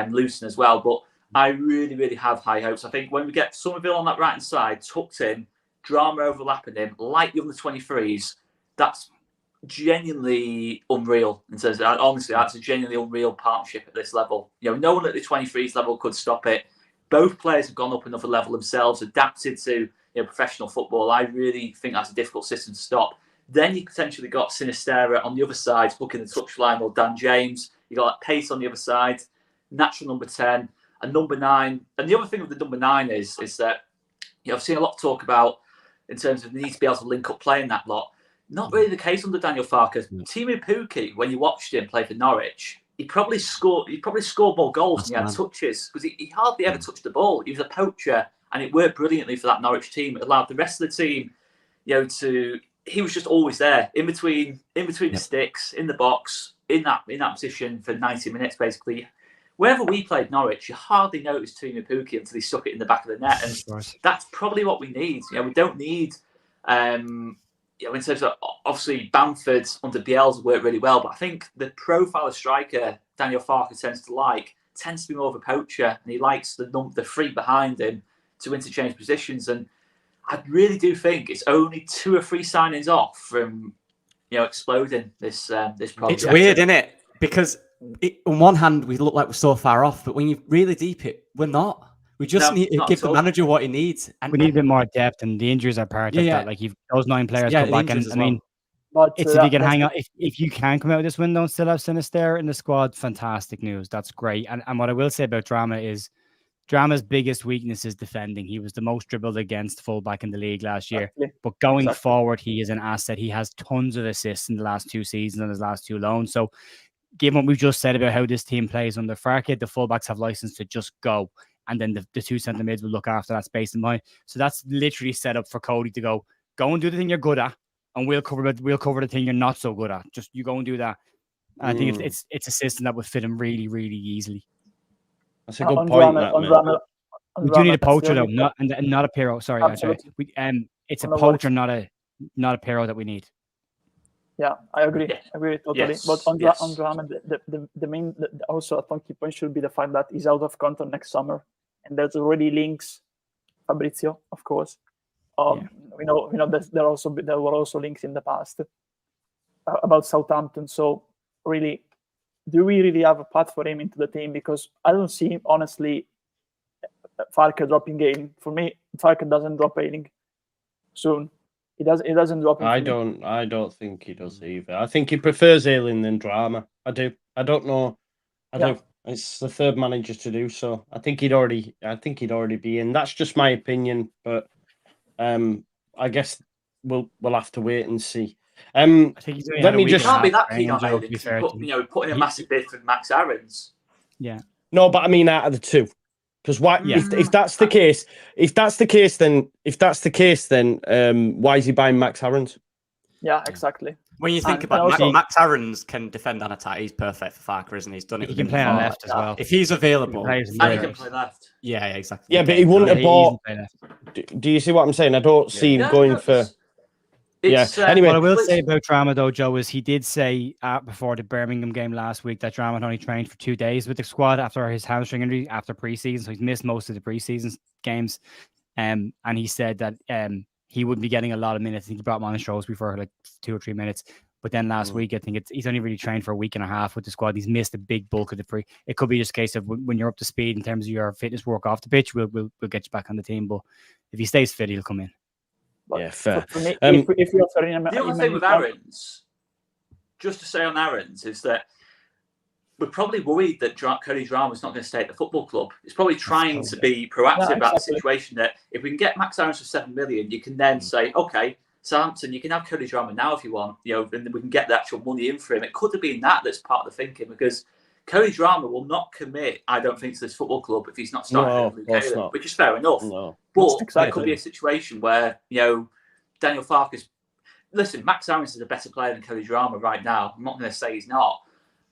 Luton as well. But I really, really have high hopes. I think when we get Somerville on that right hand side, tucked in, Drama overlapping him, like the under 23s, that's genuinely unreal. In terms of, honestly, that's a genuinely unreal partnership at this level. No one at the 23s level could stop it. Both players have gone up another level themselves, adapted to professional football. I really think that's a difficult system to stop. Then you potentially got Sinistera on the other side, booking the touchline, or Dan James. You got Pace on the other side, natural number 10, and number 9. And the other thing with the number 9 is that I've seen a lot of talk about in terms of the need to be able to link up play in that lot. Not really the case under Daniel Farke. Timu Pukki, when you watched him play for Norwich, he probably scored more goals than he had touches, because he hardly ever touched the ball. He was a poacher, and it worked brilliantly for that Norwich team. It allowed the rest of the team, he was just always there, in between the sticks, in the box, in that position for 90 minutes, basically. Wherever we played Norwich, you hardly noticed Timu Pukki until he stuck it in the back of the net, and that's probably what we need. We don't need, in terms of, obviously Bamford under Bielsa worked really well, but I think the profile of striker Daniel Farke tends to be more of a poacher, and he likes the free behind him to interchange positions. And I really do think it's only 2 or 3 signings off from exploding this project. It's weird, isn't it? Because on one hand, we look like we're so far off, but when you really deep it, we're not. We just need to give the manager what he needs. And we need a bit more depth, and the injuries are part of that. Like, you've those 9 players come back, and I mean, it's if you can hang on, if you can come out of this window and still have Sinistera in the squad, fantastic news. That's great. And what I will say about Drama is, Drama's biggest weakness is defending. He was the most dribbled against fullback in the league last year. But going forward, he is an asset. He has tons of assists in the last 2 seasons and his last 2 loans. So, given what we've just said about how this team plays under Farke, the fullbacks have license to just go, and then the 2 centre mids will look after that space in mind. So that's literally set up for Cody to go and do the thing you're good at, and we'll cover the thing you're not so good at. Just you go and do that. And I think it's a system that would fit him really, really easily. That's a good point. We do need a poacher though, not a Pirro. Sorry, it's a poacher, not a Pirro that we need. Yeah, I agree. I agree totally. Yes. But on Drama, the main also a funky point should be the fact that he's out of contract next summer, and there's already links. Fabrizio, of course. We know there were also links in the past about Southampton. So really, do we really have a path for him into the team? Because I don't see, honestly, Farke dropping Ayling. For me, Farke doesn't drop Ayling soon. He doesn't drop him. I don't think he does either. I think he prefers Ayling than Drama. I do. I don't know. I do. It's the 3rd manager to do so. I think he'd already be in. That's just my opinion, but I guess we'll have to wait and see. I think he's can't be that keen on Ayling. Putting a massive bid for Max Aarons. Yeah. No, but I mean out of the 2. Because why? Yeah. If that's the case, then why is he buying Max Aarons? Yeah, exactly. When you think about Max Aarons can defend and attack, he's perfect for Farke, isn't he? He's done it. He can play on left as well. If he's available, and he can play left. Yeah, exactly. Yeah, but he wouldn't have bought. Do you see what I'm saying? I don't see him going for. Anyway, what I will say about Drama though, Joe, is he did say before the Birmingham game last week that Drama had only trained for 2 days with the squad after his hamstring injury after preseason, so he's missed most of the preseason games. And he said that he wouldn't be getting a lot of minutes. I think he brought him on the shows before like 2 or 3 minutes. But then last week, I think he's only really trained for a week and a half with the squad. He's missed a big bulk of the pre. It could be just a case of when you're up to speed in terms of your fitness work off the pitch, we'll get you back on the team. But if he stays fit, he'll come in. But fair. For me, if you're offering him, the other thing with Aarons, just to say on Aarons, is that we're probably worried that Cody Drama's not going to stay at the football club. He's probably trying to be proactive about the situation that if we can get Max Aarons for 7 million, you can then say, okay, Southampton, you can have Cody Drama now if you want, and then we can get the actual money in for him. It could have been that's part of the thinking, because Cody Drama will not commit, I don't think, to this football club if he's not starting with Luke Ayling, which is fair enough. No. But there could be a situation where, Daniel Farke is... Listen, Max Aarons is a better player than Cody Drama right now. I'm not going to say he's not.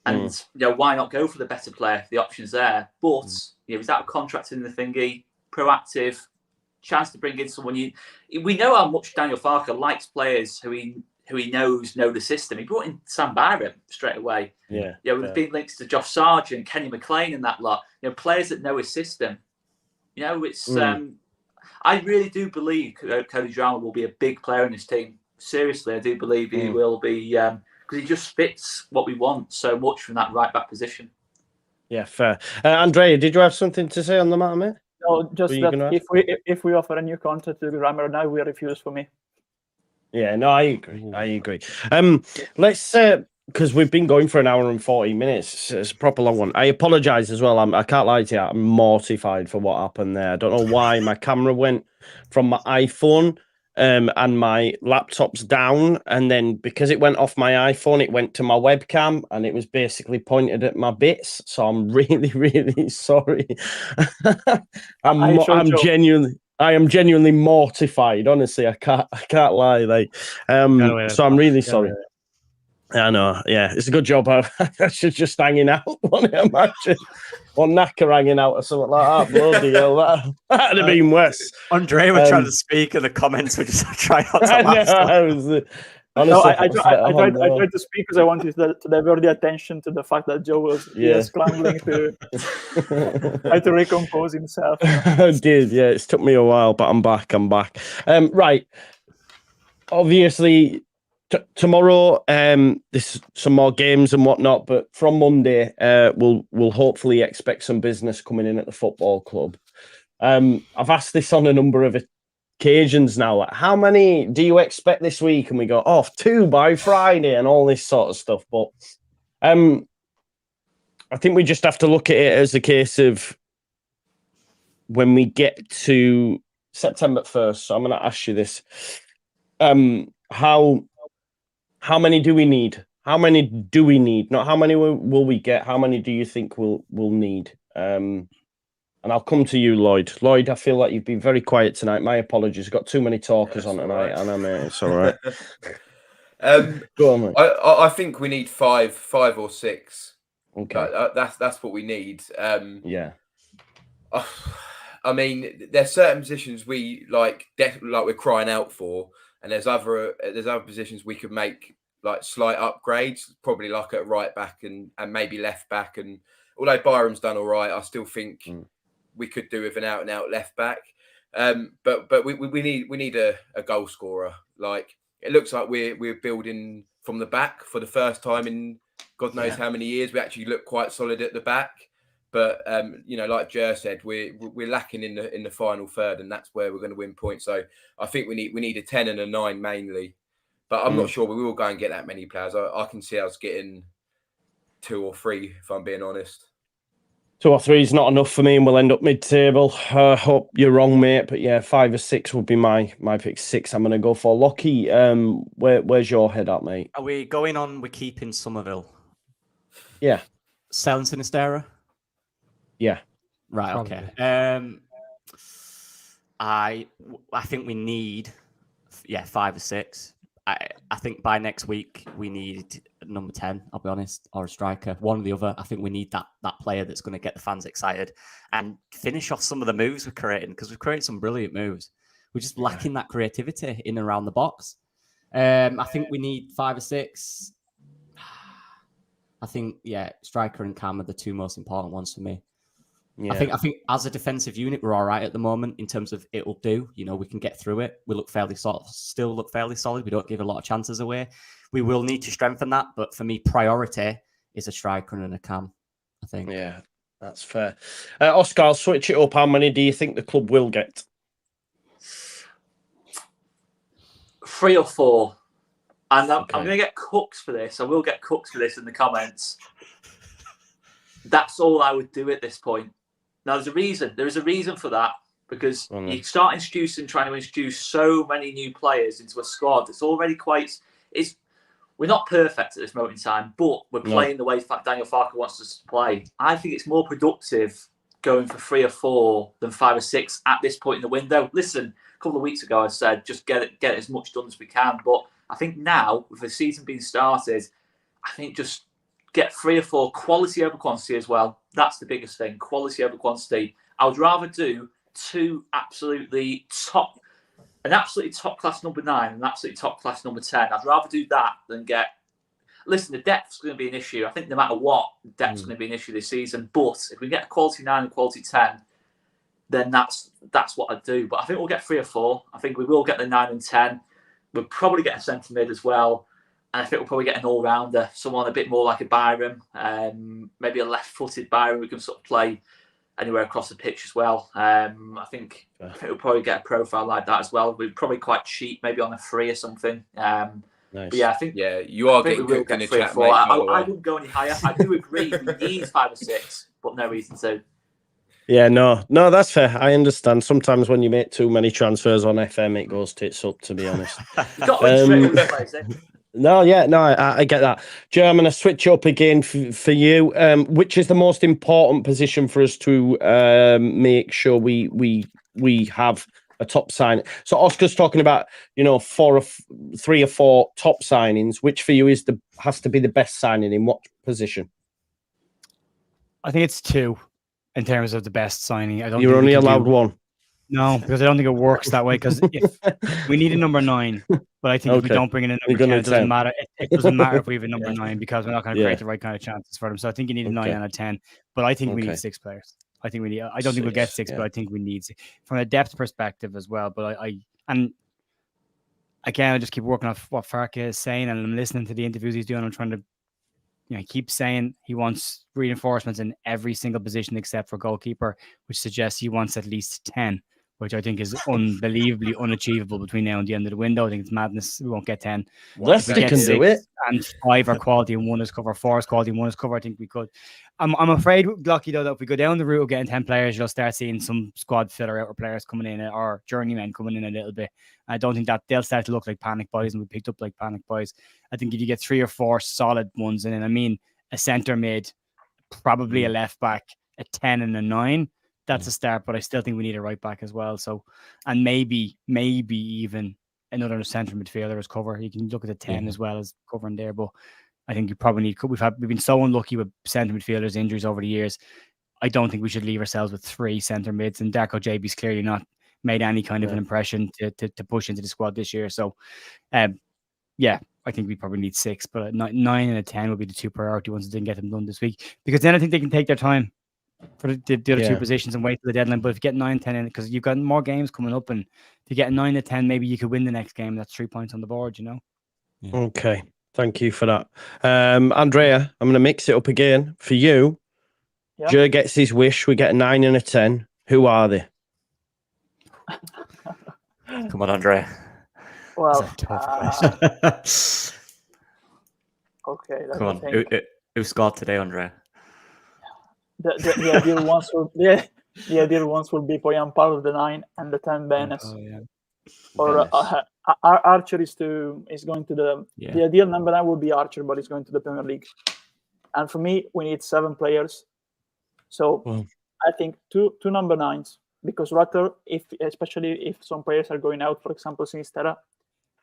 And, why not go for the better player? The option's there. But, he's out of contract in the thingy, proactive, chance to bring in someone. We know how much Daniel Farke likes players who who he knows know the system. He brought in Sam Byram straight away. Yeah. Yeah, with big links to Josh Sargent, Kenny McLean, and that lot. You know, players that know his system. You know, it's. I really do believe Cody Drameh will be a big player in this team. Seriously, I do believe he will be because he just fits what we want so much from that right back position. Yeah, fair. Andrea, did you have something to say on the matter, mate? No, just that if we offer a new contract to Drameh now, we refuse for me. Yeah, no, I agree. Let's because we've been going for an hour and 40 minutes. It's a proper long one. I apologise as well. I can't lie to you. I'm mortified for what happened there. I don't know why my camera went from my iPhone and my laptop's down, and then because it went off my iPhone, it went to my webcam, and it was basically pointed at my bits. So I'm really, really sorry. I am genuinely mortified. Honestly, I can't lie. Like, so I'm really sorry. I know. Yeah, it's a good job. I should just hanging out. Wouldn't it, imagine one knacker hanging out or something like that. Bloody hell, that'd have been worse. Andre were trying to speak, and the comments were just trying not to laugh. Honestly, I tried to speak because I wanted to divert the attention to the fact that Joe was scrambling to try to recompose himself. I did, yeah. It's took me a while, but I'm back. Right. Obviously, tomorrow, there's some more games and whatnot, but from Monday, we'll hopefully expect some business coming in at the football club. I've asked this on a number of occasions now. Like, how many do you expect this week? And we go, 2 by Friday and all this sort of stuff. But I think we just have to look at it as a case of when we get to September 1st. So I'm going to ask you this. How many do we need? How many do we need? Not how many will we get? How many do you think we'll need? And I'll come to you, Lloyd. Lloyd, I feel like you've been very quiet tonight. My apologies. Got too many talkers on tonight, and it's all right. Go on, mate. I think we need five or six. Okay, that's what we need. Yeah. I mean, there's certain positions we like we're crying out for, and there's other positions we could make like slight upgrades, probably like at right back and maybe left back. And although Byram's done all right, I still think we could do with an out and out left back. But we need a goal scorer. Like, it looks like we're building from the back for the first time in God knows how many years. We actually look quite solid at the back. But like Jer said, we're lacking in the final third, and that's where we're going to win points. So I think we need a 10 and a 9 mainly. But I'm not sure we will go and get that many players. I can see us getting 2 or 3, if I'm being honest. 2 or 3 is not enough for me, and we'll end up mid-table. I hope you're wrong, mate. But yeah, 5 or 6 would be my pick. 6 I'm going to go for. Lockie, where's your head at, mate? Are we going on? We're keeping Somerville. Yeah. Selling Sinistera? Yeah. Right, Probably. okay. I think we need 5 or 6. I think by next week we need number 10, I'll be honest, or a striker, one or the other. I think we need that player that's going to get the fans excited and finish off some of the moves we're creating, because we've created some brilliant moves. We're just lacking that creativity in and around the box. I think we need 5 or 6. I think, striker and Cam are the 2 most important ones for me. Yeah. I think as a defensive unit, we're all right at the moment in terms of it'll do. We can get through it. We still look fairly solid. We don't give a lot of chances away. We will need to strengthen that. But for me, priority is a striker and a Cam, I think. Yeah, that's fair. Oscar, I'll switch it up. How many do you think the club will get? 3 or 4. And I'm going to get cooks for this. I will get cooks for this in the comments. That's all I would do at this point. Now, there's a reason. There is a reason for that, because you start trying to introduce so many new players into a squad. It's already we're not perfect at this moment in time, but we're playing the way Daniel Farke wants us to play. I think it's more productive going for 3 or 4 than 5 or 6 at this point in the window. Listen, a couple of weeks ago I said just get as much done as we can, but I think now, with the season being started, I think just get 3 or 4, quality over quantity as well. That's the biggest thing, quality over quantity. I would rather do 2 absolutely top an absolutely top class number 9 and an absolutely top class number 10. I'd rather do that than get. Listen, the depth's going to be an issue. I think no matter what, depth's going to be an issue this season. But if we get a quality 9 and quality 10, then that's what I'd do. But I think we'll get 3 or 4. I think we will get the 9 and 10. We'll probably get a centre mid as well. And I think we'll probably get an all-rounder, someone a bit more like a Byram, maybe a left-footed Byram who can sort of play anywhere across the pitch as well. I think we'll probably get a profile like that as well. We're probably quite cheap, maybe on a 3 or something. Nice. But yeah, I think you are getting good in the chat, mate. I wouldn't go any higher. I do agree we need 5 or 6, but no reason to. Yeah, no, that's fair. I understand. Sometimes when you make too many transfers on FM, it goes tits up, to be honest. You've got to win straight with this place, eh? I get that. Joe, I'm going to switch up again for you. Which is the most important position for us to make sure we have a top sign? So Oscar's talking about 3 or 4 top signings. Which for you has to be the best signing in what position? I think it's 2 in terms of the best signing. I don't. You're only allowed 1. No, because I don't think it works that way. Because if we need a number 9, but I think if we don't bring in a number 10, it doesn't matter. It doesn't matter if we have a number 9 because we're not going to create the right kind of chances for them. So I think you need a 9 and a 10. But I think we need 6 players. I think we need. I don't think we'll get 6, but I think we need 6 from a depth perspective as well. But and again, I just keep working off what Farke is saying, and I'm listening to the interviews he's doing. I'm trying to. He keeps saying he wants reinforcements in every single position except for goalkeeper, which suggests he wants at least 10, which I think is unbelievably unachievable between now and the end of the window. I think it's madness. We won't get 10. Leicester can do it. And 5 are quality and 1 is cover. 4 is quality and 1 is cover. I think we could. I'm afraid, Glocky, though, that if we go down the route of getting 10 players, you'll start seeing some squad filler out or players coming in or journeymen coming in a little bit. I don't think that they'll start to look like panic boys and we picked up like panic boys. I think if you get 3 or 4 solid ones in, and I mean a centre mid, probably a left back, a 10 and a 9, that's a start, but I still think we need a right back as well. So, and maybe even another centre midfielder as cover. You can look at the 10 as well as covering there, but I think you probably need. We've been so unlucky with centre midfielders injuries over the years. I don't think we should leave ourselves with 3 centre mids, and Darko JB's clearly not made any kind of an impression to push into the squad this year. So, yeah, I think we probably need 6, but a 9 and a 10 would be the 2 priority ones that didn't get them done this week, because then I think they can take their time for the other 2 positions and wait for the deadline. But if you get 9, 10 in, because you've got more games coming up, and if you get 9 to 10, maybe you could win the next game. That's 3 points on the board, Yeah. Okay. Thank you for that. Andrea, I'm going to mix it up again for you. Yeah. Joe gets his wish. We get a 9 and a 10. Who are they? Come on, Andrea. Well, that's a tough question. Okay. Come on. Who scored today, Andrea? The ideal ones will be Poyan part of the 9 and the 10 Benes. Or Archer is going to the ideal number 9 would be Archer, but he's going to the Premier League. And for me, we need 7 players. So I think two number 9s, because Rutter, especially if some players are going out, for example, Sinisterra,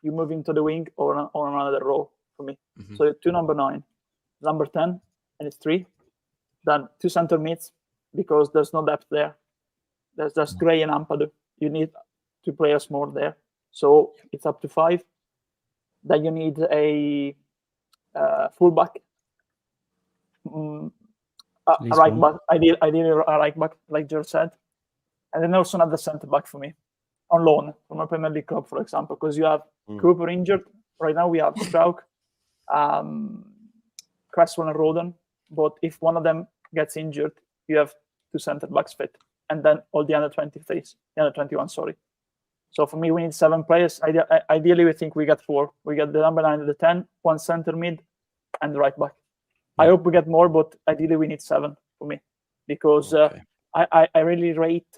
you move into the wing or another role for me. So 2 number 9, number 10, and it's 3. Then 2 center mids, because there's no depth there. There's just Gray and Ampadu. You need 2 players more there. So it's up to 5. Then you need a fullback, a right back, ideally a right back, like George said. And then also another center back for me, on loan from a Premier League club, for example, because you have Cooper injured. Right now we have Strauch, Cresswell and Roden. But if one of them gets injured, you have 2 center backs fit, and then all the under 21. Sorry. So for me, we need 7 players. Ideally, we think we get 4. We get the number 9 and the 10, 1 center mid, and the right back. I hope we get more, but ideally we need 7 for me, because I really rate.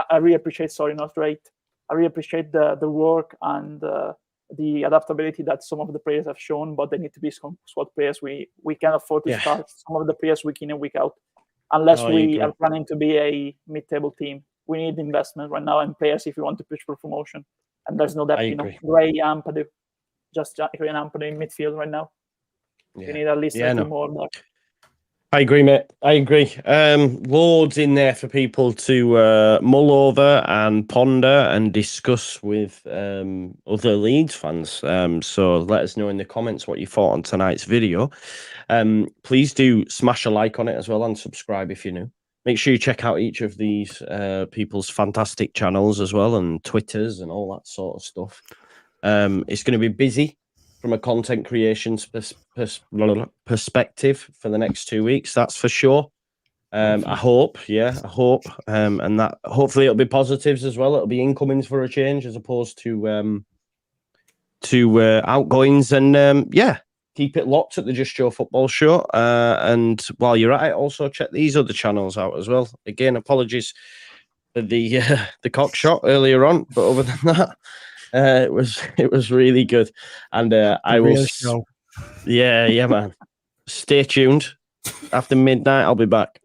I really appreciate. Sorry, not rate. I really appreciate the work and the adaptability that some of the players have shown, but they need to be squad players. We can afford to start some of the players week in and week out, unless we are planning to be a mid-table team. We need investment right now and players if you want to push for promotion. And there's no depth, Gray, Ampadu, just Gray and Ampadu in midfield right now. You need at least 2 more there. I agree, mate. I agree. Loads in there for people to mull over and ponder and discuss with other Leeds fans. So let us know in the comments what you thought on tonight's video. Please do smash a like on it as well and subscribe if you're new. Make sure you check out each of these people's fantastic channels as well and Twitters and all that sort of stuff. It's going to be busy from a content creation perspective for the next 2 weeks, that's for sure. I hope. And that hopefully it'll be positives as well. It'll be incomings for a change as opposed to outgoings. And keep it locked at the Just Joe Football Show. And while you're at it, also check these other channels out as well. Again, apologies for the cock shot earlier on, but other than that, it was really good. And I will show. Yeah, man. Stay tuned. After midnight, I'll be back.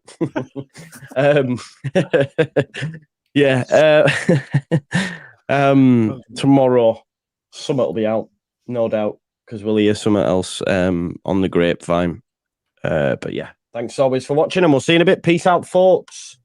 Tomorrow, something will be out, no doubt, because we'll hear something else on the grapevine. But yeah, thanks always for watching, and we'll see you in a bit. Peace out, folks.